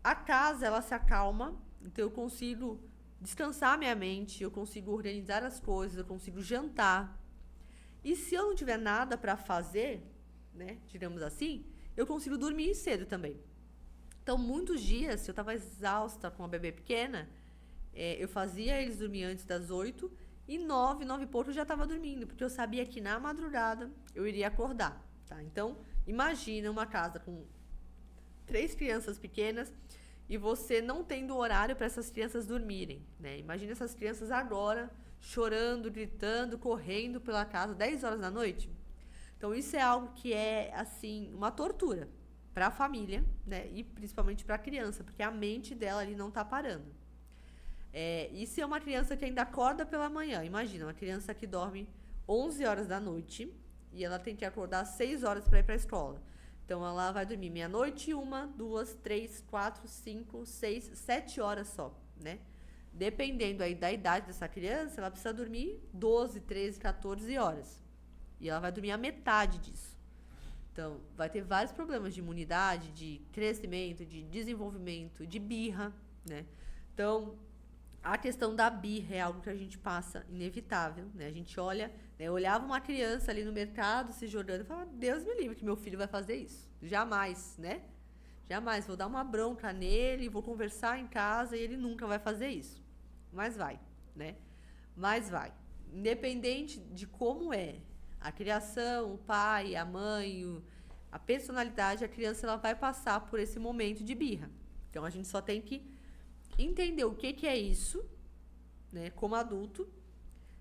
A casa, ela se acalma, então eu consigo descansar minha mente, eu consigo organizar as coisas, eu consigo jantar. E se eu não tiver nada para fazer, né, digamos assim, eu consigo dormir cedo também. Então, muitos dias, se eu estava exausta com a bebê pequena, eu fazia eles dormir antes das 8, e 9 e pouco eu já estava dormindo, porque eu sabia que na madrugada eu iria acordar, tá? Então, imagina uma casa com 3 crianças pequenas e você não tendo horário para essas crianças dormirem, né? Imagina essas crianças agora chorando, gritando, correndo pela casa 10 horas da noite. Então, isso é algo que é, assim, uma tortura para a família, né? E principalmente para a criança, porque a mente dela ali não está parando. E se é uma criança que ainda acorda pela manhã, imagina, uma criança que dorme 11 horas da noite e ela tem que acordar 6 horas para ir para a escola. Então, ela vai dormir meia-noite, 1, 2, 3, 4, 5, 6, 7 horas só, né? Dependendo aí da idade dessa criança, ela precisa dormir 12, 13, 14 horas. E ela vai dormir a metade disso. Então, vai ter vários problemas de imunidade, de crescimento, de desenvolvimento, de birra, né? Então, a questão da birra é algo que a gente passa inevitável, né? A gente olha, né? Eu olhava uma criança ali no mercado se jogando e falava, Deus me livre que meu filho vai fazer isso. Jamais, né? Jamais. Vou dar uma bronca nele, vou conversar em casa e ele nunca vai fazer isso. Mas vai, né? Mas vai. Independente de como é a criação, o pai, a mãe, a personalidade, a criança ela vai passar por esse momento de birra. Então, a gente só tem que entender o que é isso, né, como adulto,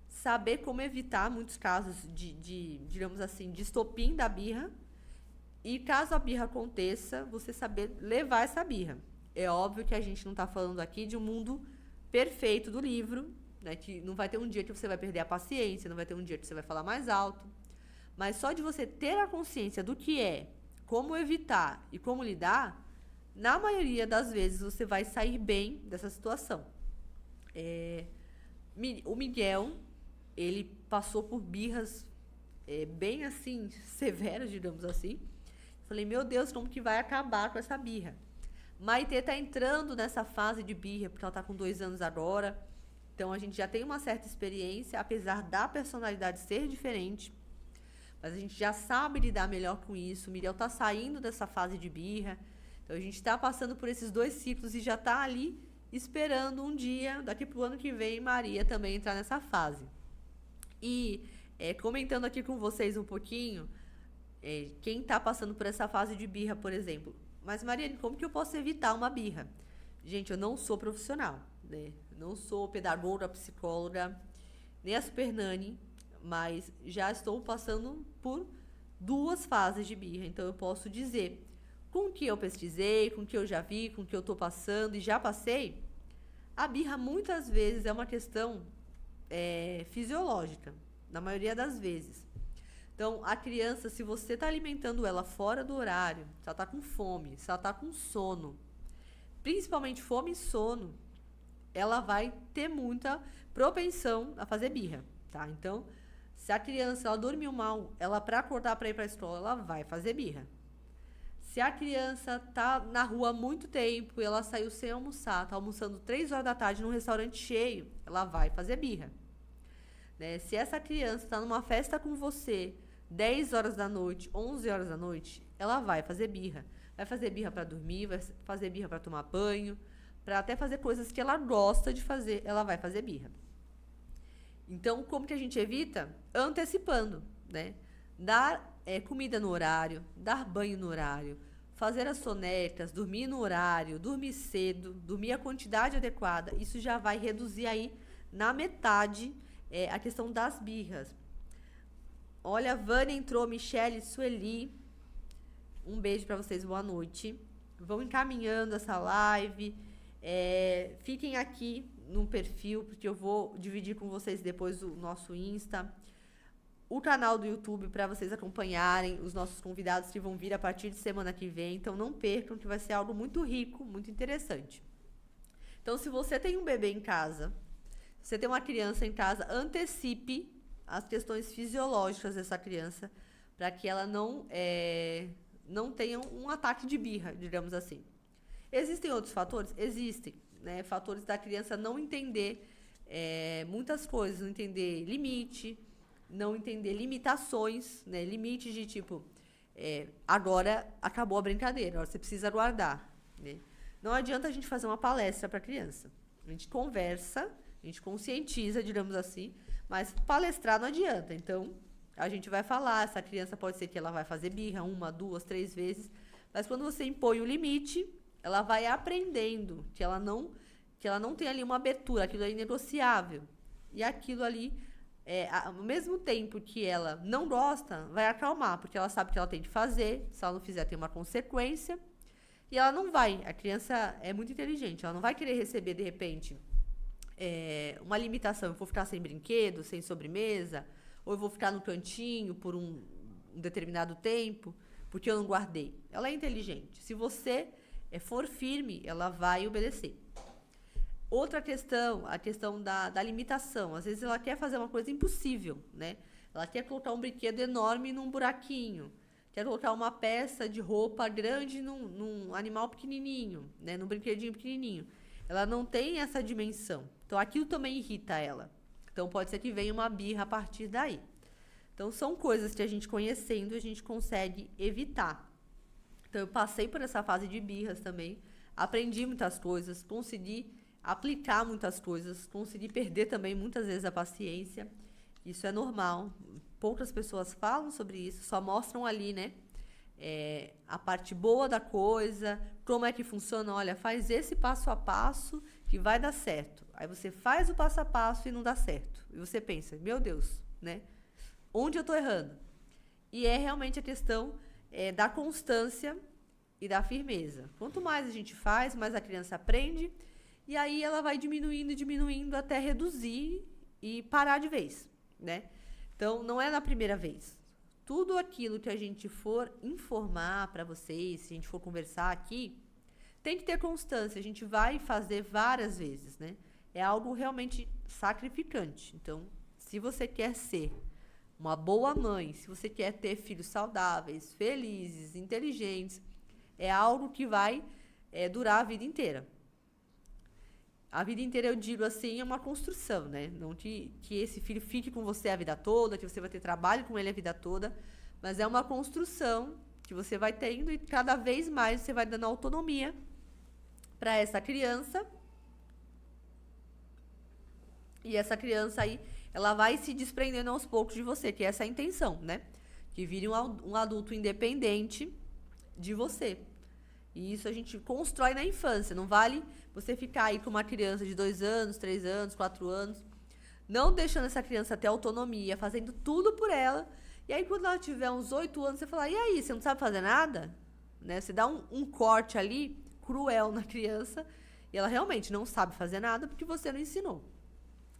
saber como evitar muitos casos digamos assim, de estopim da birra, e caso a birra aconteça, você saber levar essa birra. É óbvio que a gente não está falando aqui de um mundo perfeito do livro, né, que não vai ter um dia que você vai perder a paciência, não vai ter um dia que você vai falar mais alto, Mas só de você ter a consciência do que é, como evitar e como lidar, na maioria das vezes você vai sair bem dessa situação. O Miguel, ele passou por birras bem assim, severas, digamos assim. Falei, meu Deus, como que vai acabar com essa birra? Maitê tá entrando nessa fase de birra, porque ela tá com 2 anos agora. Então, a gente já tem uma certa experiência, apesar da personalidade ser diferente. Mas a gente já sabe lidar melhor com isso. O Miguel tá saindo dessa fase de birra. Então, a gente está passando por esses 2 ciclos e já tá ali esperando um dia, daqui pro ano que vem, Maria também entrar nessa fase. E comentando aqui com vocês um pouquinho, quem tá passando por essa fase de birra, por exemplo. Mas, Mariane, como que eu posso evitar uma birra? Gente, eu não sou profissional, né? Não sou pedagoga, psicóloga, nem a super nani, mas já estou passando por 2 fases de birra. Então, eu posso dizer, com o que eu pesquisei, com o que eu já vi, com o que eu estou passando e já passei, a birra muitas vezes é uma questão fisiológica, na maioria das vezes. Então, a criança, se você está alimentando ela fora do horário, se ela está com fome, se ela está com sono, principalmente fome e sono, ela vai ter muita propensão a fazer birra, tá? Então, se a criança ela dormiu mal, ela para acordar para ir para a escola, ela vai fazer birra. Se a criança tá na rua há muito tempo e ela saiu sem almoçar, tá almoçando 3 horas da tarde num restaurante cheio, ela vai fazer birra. Né? Se essa criança está numa festa com você, 10 horas da noite, 11 horas da noite, ela vai fazer birra. Vai fazer birra para dormir, vai fazer birra para tomar banho, para até fazer coisas que ela gosta de fazer, ela vai fazer birra. Então, como que a gente evita? Antecipando, né? Dar comida no horário, dar banho no horário, fazer as sonecas, dormir no horário, dormir cedo, dormir a quantidade adequada. Isso já vai reduzir aí na metade a questão das birras. Olha, a Vânia entrou, Michele, Sueli. Um beijo para vocês, boa noite. Vão encaminhando essa live. Fiquem aqui no perfil, porque eu vou dividir com vocês depois o nosso Insta. O canal do YouTube para vocês acompanharem os nossos convidados que vão vir a partir de semana que vem. Então, não percam, que vai ser algo muito rico, muito interessante. Então, se você tem um bebê em casa, se você tem uma criança em casa, antecipe as questões fisiológicas dessa criança para que ela não tenha um ataque de birra, digamos assim. Existem outros fatores? Existem, né? Fatores da criança não entender muitas coisas, não entender limite, não entender limitações, né? Limites de tipo, agora acabou a brincadeira, agora você precisa aguardar, né? Não adianta a gente fazer uma palestra para a criança. A gente conversa, a gente conscientiza, digamos assim, mas palestrar não adianta. Então, a gente vai falar, essa criança pode ser que ela vai fazer birra 1, 2, 3 vezes, mas quando você impõe o limite, ela vai aprendendo que ela não tem ali uma abertura, aquilo é inegociável. E aquilo ali, ao mesmo tempo que ela não gosta, vai acalmar, porque ela sabe que ela tem que fazer, se ela não fizer tem uma consequência, e ela não vai. A criança é muito inteligente, ela não vai querer receber, de repente, uma limitação. Eu vou ficar sem brinquedo, sem sobremesa, ou eu vou ficar no cantinho por um determinado tempo, porque eu não guardei. Ela é inteligente. Se você for firme, ela vai obedecer. Outra questão, a questão da limitação. Às vezes ela quer fazer uma coisa impossível, né? Ela quer colocar um brinquedo enorme num buraquinho, quer colocar uma peça de roupa grande num animal pequenininho, né? Num brinquedinho pequenininho. Ela não tem essa dimensão. Então, aquilo também irrita ela. Então, pode ser que venha uma birra a partir daí. Então, são coisas que a gente conhecendo, a gente consegue evitar. Então, eu passei por essa fase de birras também. Aprendi muitas coisas, consegui aplicar muitas coisas, consegui perder também muitas vezes a paciência. Isso é normal. Poucas pessoas falam sobre isso, só mostram ali, né? A parte boa da coisa, como é que funciona. Olha, faz esse passo a passo que vai dar certo. Aí você faz o passo a passo e não dá certo. E você pensa, meu Deus, né? Onde eu tô errando? E é realmente a questão da constância e da firmeza. Quanto mais a gente faz, mais a criança aprende. E aí ela vai diminuindo, diminuindo até reduzir e parar de vez, né? Então, não é na primeira vez. tudo aquilo que a gente for informar para vocês, se a gente for conversar aqui, tem que ter constância. A gente vai fazer várias vezes, né? É algo realmente sacrificante. Então, se você quer ser uma boa mãe, se você quer ter filhos saudáveis, felizes, inteligentes, é algo que vai durar a vida inteira. A vida inteira, eu digo assim, é uma construção, né? Não que esse filho fique com você a vida toda, que você vai ter trabalho com ele a vida toda, mas é uma construção que você vai tendo e cada vez mais você vai dando autonomia para essa criança. E essa criança aí, ela vai se desprendendo aos poucos de você, que é essa a intenção, né? Que vire um adulto independente de você. E isso a gente constrói na infância. Não vale você ficar aí com uma criança de 2 anos, 3 anos, 4 anos, não deixando essa criança ter autonomia, fazendo tudo por ela. E aí, quando ela tiver uns 8 anos, você fala, e aí, você não sabe fazer nada? Né? Você dá um corte ali, cruel na criança, e ela realmente não sabe fazer nada porque você não ensinou.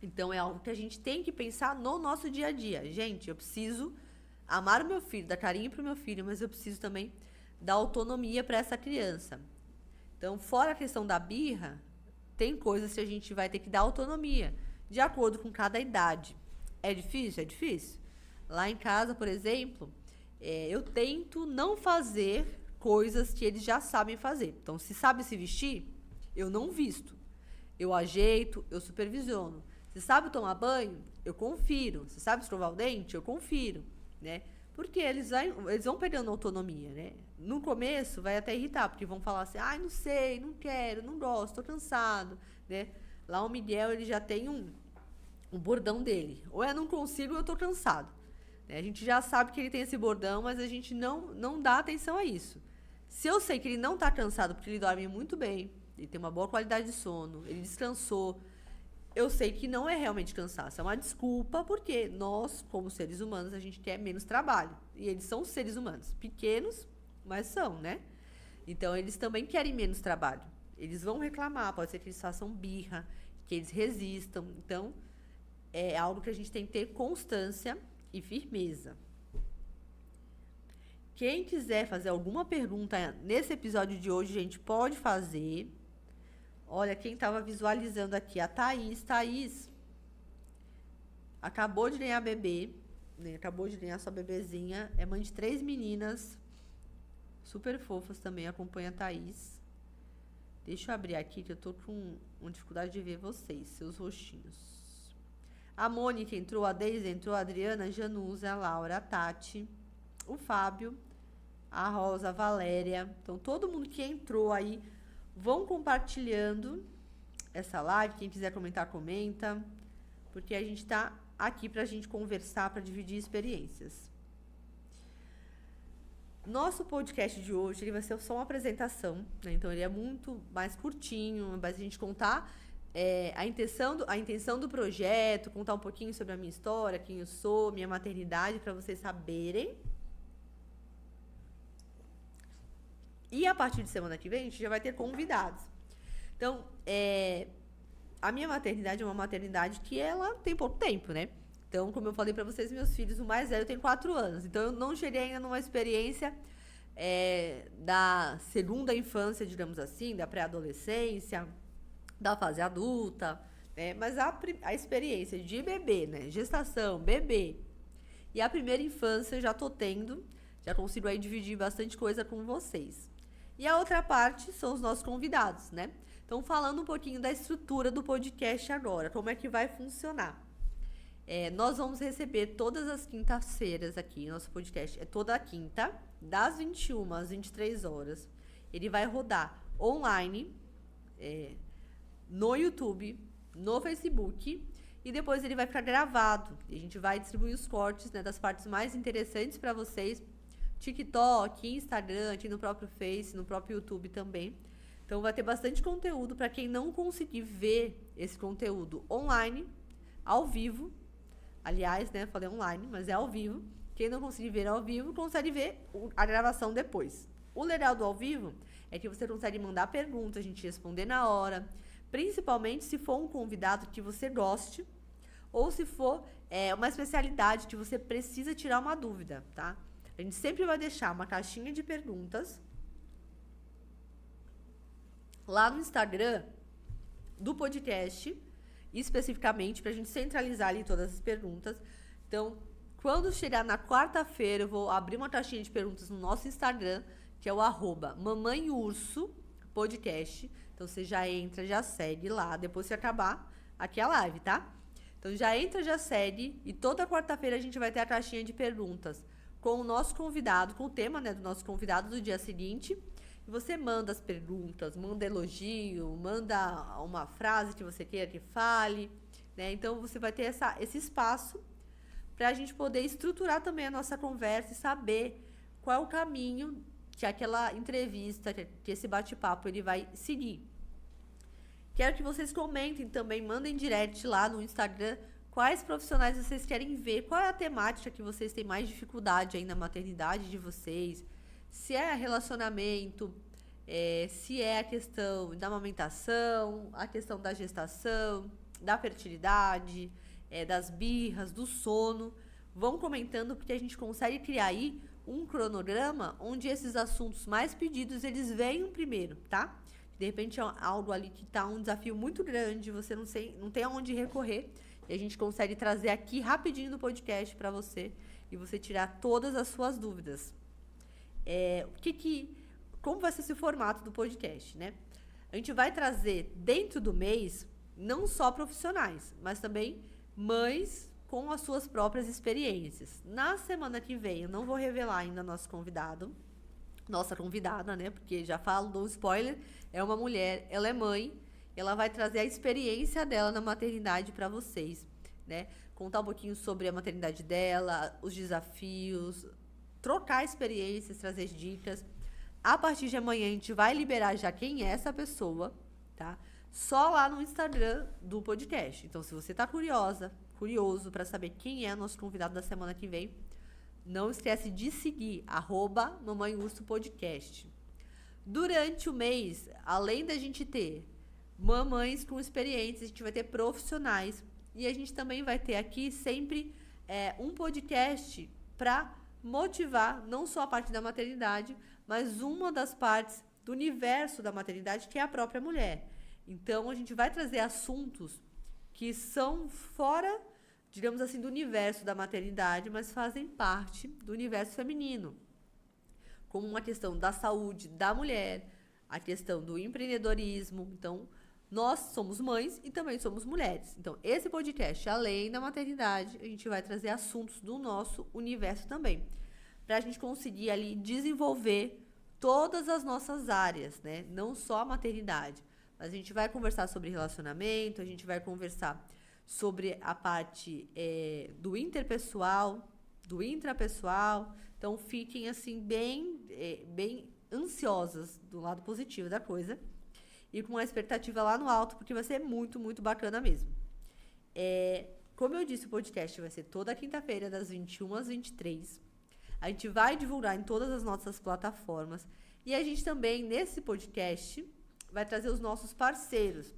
Então, é algo que a gente tem que pensar no nosso dia a dia. Gente, eu preciso amar o meu filho, dar carinho pro meu filho, mas eu preciso também dar autonomia para essa criança. Então, fora a questão da birra, tem coisas que a gente vai ter que dar autonomia, de acordo com cada idade. É difícil? É difícil. Lá em casa, por exemplo, eu tento não fazer coisas que eles já sabem fazer. Então, se sabe se vestir, eu não visto. Eu ajeito, eu supervisiono. Se sabe tomar banho, eu confiro. Se sabe escovar o dente, eu confiro, né? Porque eles vão pegando autonomia, né? No começo vai até irritar, porque vão falar assim, ai, não sei, não quero, não gosto, tô cansado, né? Lá o Miguel, ele já tem um bordão dele. Ou não consigo, ou eu tô cansado. Né? A gente já sabe que ele tem esse bordão, mas a gente não dá atenção a isso. Se eu sei que ele não tá cansado, porque ele dorme muito bem, ele tem uma boa qualidade de sono, ele descansou, eu sei que não é realmente cansaço, é uma desculpa, porque nós, como seres humanos, a gente quer menos trabalho. E eles são seres humanos, pequenos, mas são, né? Então, eles também querem menos trabalho. Eles vão reclamar, pode ser que eles façam birra, que eles resistam. Então, é algo que a gente tem que ter constância e firmeza. Quem quiser fazer alguma pergunta nesse episódio de hoje, gente, pode fazer. Olha, quem estava visualizando aqui, a Thaís. Thaís acabou de ganhar bebê, né? Acabou de ganhar sua bebezinha. É mãe de 3 meninas, super fofas também, acompanha a Thaís. Deixa eu abrir aqui, que eu tô com uma dificuldade de ver vocês, seus rostinhos. A Mônica entrou, a Deise entrou, a Adriana, a Janusa, a Laura, a Tati, o Fábio, a Rosa, a Valéria. Então, todo mundo que entrou aí, vão compartilhando essa live. Quem quiser comentar, comenta. Porque a gente tá aqui pra gente conversar, pra dividir experiências. Nosso podcast de hoje, ele vai ser só uma apresentação, né? Então, ele é muito mais curtinho, mas a gente contar a intenção do projeto, contar um pouquinho sobre a minha história, quem eu sou, minha maternidade, para vocês saberem. E a partir de semana que vem, a gente já vai ter convidados. Então, a minha maternidade é uma maternidade que ela tem pouco tempo, né? Então, como eu falei para vocês, meus filhos, o mais velho tem 4 anos. Então, eu não cheguei ainda numa experiência da segunda infância, digamos assim, da pré-adolescência, da fase adulta, né? Mas a experiência de bebê, né? Gestação, bebê e a primeira infância eu já tô tendo, já consigo aí dividir bastante coisa com vocês. E a outra parte são os nossos convidados, né? Então, falando um pouquinho da estrutura do podcast agora, como é que vai funcionar? Nós vamos receber todas as quintas-feiras aqui, nosso podcast é toda quinta, das 21 às 23 horas. Ele vai rodar online, no YouTube, no Facebook, e depois ele vai ficar gravado. E a gente vai distribuir os cortes, né, das partes mais interessantes para vocês, TikTok, Instagram, aqui no próprio Face, no próprio YouTube também. Então vai ter bastante conteúdo para quem não conseguir ver esse conteúdo online, ao vivo. Aliás, né, falei online, mas é ao vivo. Quem não conseguir ver ao vivo, consegue ver a gravação depois. O legal do ao vivo é que você consegue mandar perguntas, a gente responder na hora. Principalmente se for um convidado que você goste, ou se for uma especialidade que você precisa tirar uma dúvida, tá? A gente sempre vai deixar uma caixinha de perguntas lá no Instagram do podcast, especificamente, para a gente centralizar ali todas as perguntas. Então, quando chegar na quarta-feira, eu vou abrir uma caixinha de perguntas no nosso Instagram, que é o @mamãeurso_podcast. Então, você já entra, já segue lá, depois que acabar aqui a live, tá? Então, já entra, já segue, e toda quarta-feira a gente vai ter a caixinha de perguntas com o nosso convidado, com o tema, né, do nosso convidado do dia seguinte. E você manda as perguntas, manda elogio, manda uma frase que você queira que fale, né? Então, você vai ter esse espaço para a gente poder estruturar também a nossa conversa e saber qual é o caminho que aquela entrevista, que esse bate-papo ele vai seguir. Quero que vocês comentem também, mandem direct lá no Instagram quais profissionais vocês querem ver, qual é a temática que vocês têm mais dificuldade aí na maternidade de vocês, se é relacionamento, se é a questão da amamentação, a questão da gestação, da fertilidade, das birras, do sono. Vão comentando, porque a gente consegue criar aí um cronograma onde esses assuntos mais pedidos, eles venham primeiro, tá? De repente é algo ali que tá um desafio muito grande, você não tem aonde recorrer, e a gente consegue trazer aqui rapidinho no podcast para você, e você tirar todas as suas dúvidas. Como vai ser esse formato do podcast, né? A gente vai trazer dentro do mês, não só profissionais, mas também mães com as suas próprias experiências. Na semana que vem, eu não vou revelar ainda nossa convidada, né? Porque já falo, dou um spoiler, é uma mulher, ela é mãe, ela vai trazer a experiência dela na maternidade para vocês, né? Contar um pouquinho sobre a maternidade dela, os desafios, trocar experiências, trazer dicas. A partir de amanhã a gente vai liberar já quem é essa pessoa, tá? Só lá no Instagram do podcast. Então, se você tá curioso para saber quem é nosso convidado da semana que vem, não esquece de seguir @mamãeurso_podcast. Durante o mês, além da gente ter mamães com experiências, a gente vai ter profissionais, e a gente também vai ter aqui sempre um podcast para motivar não só a parte da maternidade, mas uma das partes do universo da maternidade, que é a própria mulher. Então, a gente vai trazer assuntos que são fora, digamos assim, do universo da maternidade, mas fazem parte do universo feminino. Como uma questão da saúde da mulher, a questão do empreendedorismo. Então, nós somos mães e também somos mulheres. Então, esse podcast, além da maternidade, a gente vai trazer assuntos do nosso universo também, para a gente conseguir ali desenvolver todas as nossas áreas, né? Não só a maternidade. Mas a gente vai conversar sobre relacionamento, a gente vai conversar sobre a parte do interpessoal, do intrapessoal. Então, fiquem assim bem ansiosas do lado positivo da coisa e com a expectativa lá no alto, porque vai ser muito, muito bacana mesmo. Como eu disse, o podcast vai ser toda quinta-feira, das 21 às 23. A gente vai divulgar em todas as nossas plataformas. E a gente também, nesse podcast, vai trazer os nossos parceiros.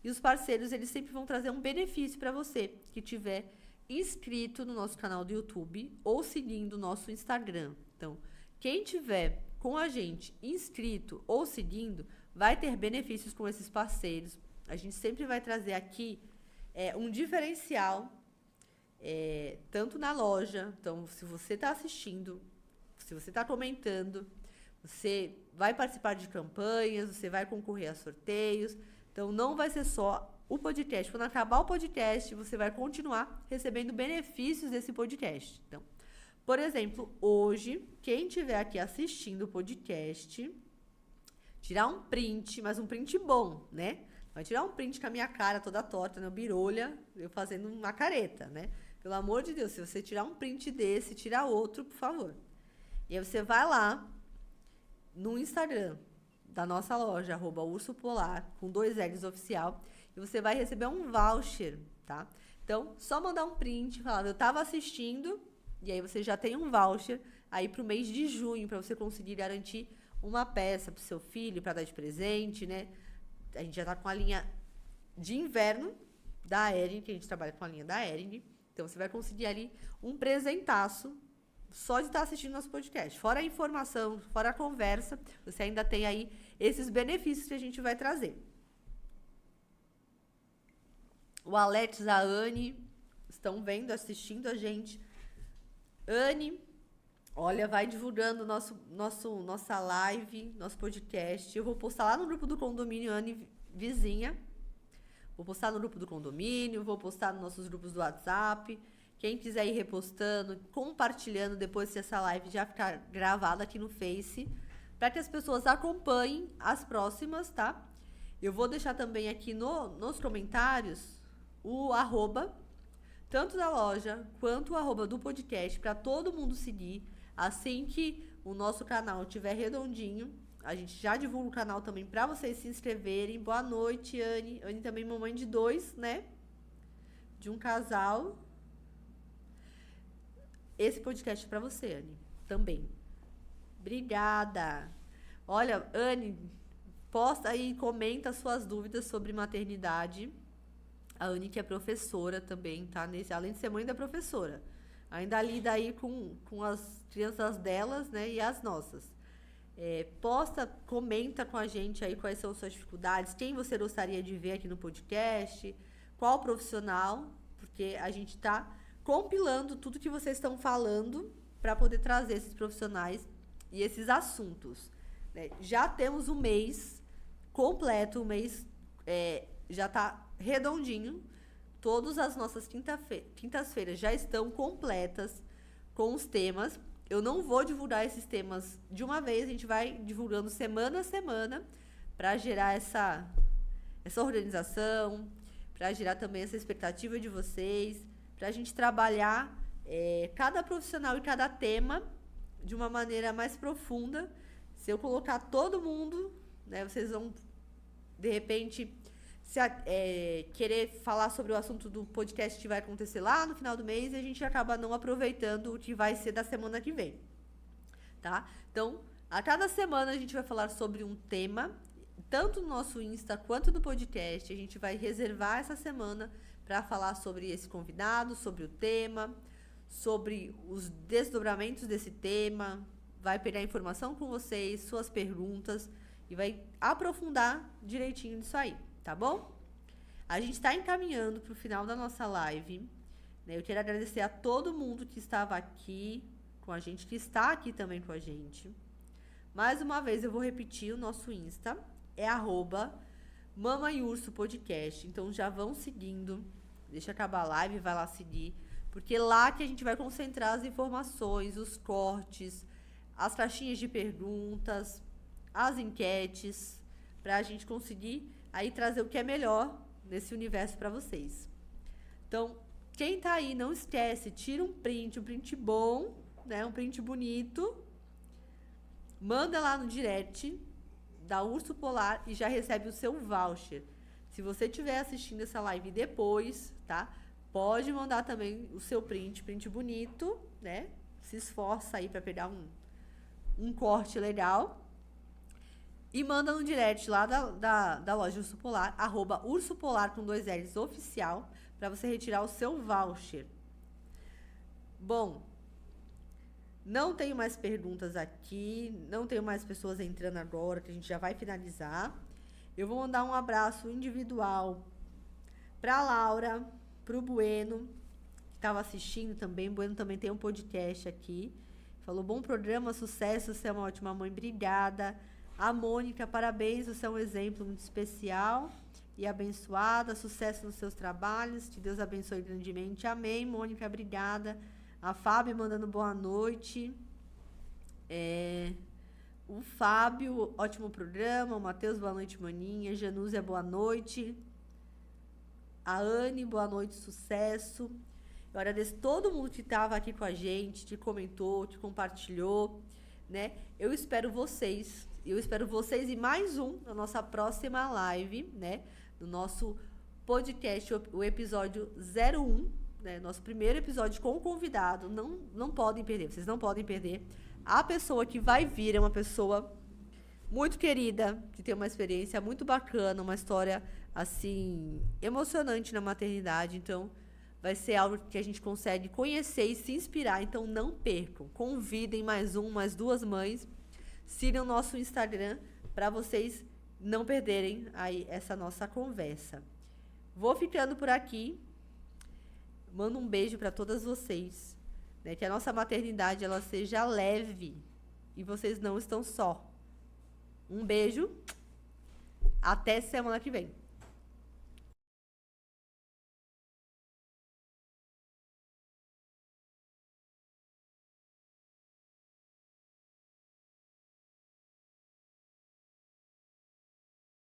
E os parceiros, eles sempre vão trazer um benefício para você que tiver inscrito no nosso canal do YouTube ou seguindo o nosso Instagram. Então, quem tiver com a gente inscrito ou seguindo, vai ter benefícios com esses parceiros. A gente sempre vai trazer aqui um diferencial, tanto na loja. Então, se você está assistindo, se você está comentando, você vai participar de campanhas, você vai concorrer a sorteios. Então, não vai ser só o podcast. Quando acabar o podcast, você vai continuar recebendo benefícios desse podcast. Então, por exemplo, hoje, quem estiver aqui assistindo o podcast, tirar um print, mas um print bom, né? Vai tirar um print com a minha cara toda torta, na birolha, eu fazendo uma careta, né? Pelo amor de Deus, se você tirar um print desse, tirar outro, por favor. E aí você vai lá no Instagram da nossa loja, @ursopolar, com 2 L's oficial, e você vai receber um voucher, tá? Então, só mandar um print, falar, eu tava assistindo, e aí você já tem um voucher aí pro mês de junho, para você conseguir garantir uma peça pro seu filho, para dar de presente, né? A gente já tá com a linha de inverno, da Ering, que a gente trabalha com a linha da Ering. Então, você vai conseguir ali um presentaço só de estar assistindo nosso podcast. Fora a informação, fora a conversa, você ainda tem aí esses benefícios que a gente vai trazer. O Alex, a Anne, estão vendo, assistindo a gente. Anne, olha, vai divulgando nossa live, nosso podcast. Eu vou postar lá no grupo do condomínio, Anne Vizinha. Vou postar no grupo do condomínio, vou postar nos nossos grupos do WhatsApp. Quem quiser ir repostando, compartilhando depois se essa live já ficar gravada aqui no Face, para que as pessoas acompanhem as próximas, tá? Eu vou deixar também aqui nos comentários o arroba, tanto da loja quanto o arroba do podcast, para todo mundo seguir. Assim que o nosso canal estiver redondinho, a gente já divulga o canal também para vocês se inscreverem. Boa noite, Anne. Anne também mamãe de 2, né? De um casal. Esse podcast é para você, Anne, também. Obrigada. Olha, Anne, posta aí, comenta suas dúvidas sobre maternidade. A Anne, que é professora também, tá? Além de ser mãe da professora. Ainda lida aí com as crianças delas, né? E as nossas. Posta, comenta com a gente aí quais são suas dificuldades, quem você gostaria de ver aqui no podcast, qual profissional, porque a gente tá compilando tudo que vocês estão falando para poder trazer esses profissionais e esses assuntos, né? Já temos um mês completo, o mês já está redondinho. Todas as nossas quintas-feiras já estão completas com os temas. Eu não vou divulgar esses temas de uma vez, a gente vai divulgando semana a semana para gerar essa organização, para gerar também essa expectativa de vocês, para a gente trabalhar cada profissional e cada tema de uma maneira mais profunda. Se eu colocar todo mundo, né, vocês vão, de repente, querer falar sobre o assunto do podcast que vai acontecer lá no final do mês e a gente acaba não aproveitando o que vai ser da semana que vem, tá? Então, a cada semana a gente vai falar sobre um tema, tanto no nosso Insta quanto no podcast. A gente vai reservar essa semana para falar sobre esse convidado, sobre o tema, sobre os desdobramentos desse tema, vai pegar informação com vocês, suas perguntas e vai aprofundar direitinho nisso aí, tá bom? A gente está encaminhando para o final da nossa live, né? Eu quero agradecer a todo mundo que estava aqui com a gente, que está aqui também com a gente. Mais uma vez eu vou repetir o nosso Insta, é @mamãeurso_podcast. Então já vão seguindo, deixa acabar a live, vai lá seguir, porque é lá que a gente vai concentrar as informações, os cortes, as caixinhas de perguntas, as enquetes, para a gente conseguir aí trazer o que é melhor nesse universo para vocês. Então, quem tá aí, não esquece, tira um print bom, né, um print bonito, manda lá no direct da Urso Polar e já recebe o seu voucher. Se você estiver assistindo essa live depois, tá? Pode mandar também o seu print bonito, né? Se esforça aí para pegar um corte legal. E manda no direct lá da loja Urso Polar, @ursopolar com 2 L's oficial, para você retirar o seu voucher. Bom, não tenho mais perguntas aqui, não tenho mais pessoas entrando agora, que a gente já vai finalizar. Eu vou mandar um abraço individual para a Laura, para o Bueno, que estava assistindo também. O Bueno também tem um podcast aqui. Falou, bom programa, sucesso, você é uma ótima mãe, obrigada. A Mônica, parabéns, você é um exemplo muito especial e abençoada. Sucesso nos seus trabalhos, que Deus abençoe grandemente. Amém, Mônica, obrigada. A Fábio mandando boa noite. O Fábio, ótimo programa. O Matheus, boa noite, maninha. Janúzia, boa noite. A Anne, boa noite, sucesso. Eu agradeço todo mundo que estava aqui com a gente, que comentou, que compartilhou, né? Eu espero vocês em mais na nossa próxima live, né? No nosso podcast, o episódio 01, né? Nosso primeiro episódio com o convidado. Não podem perder, vocês não podem perder. A pessoa que vai vir é uma pessoa muito querida, que tem uma experiência muito bacana, uma história, assim, emocionante na maternidade. Então, vai ser algo que a gente consegue conhecer e se inspirar. Então, não percam. Convidem mais um, mais duas mães. Sigam o nosso Instagram para vocês não perderem aí essa nossa conversa. Vou ficando por aqui. Mando um beijo para todas vocês. Né? Que a nossa maternidade ela seja leve e vocês não estão só. Um beijo. Até semana que vem.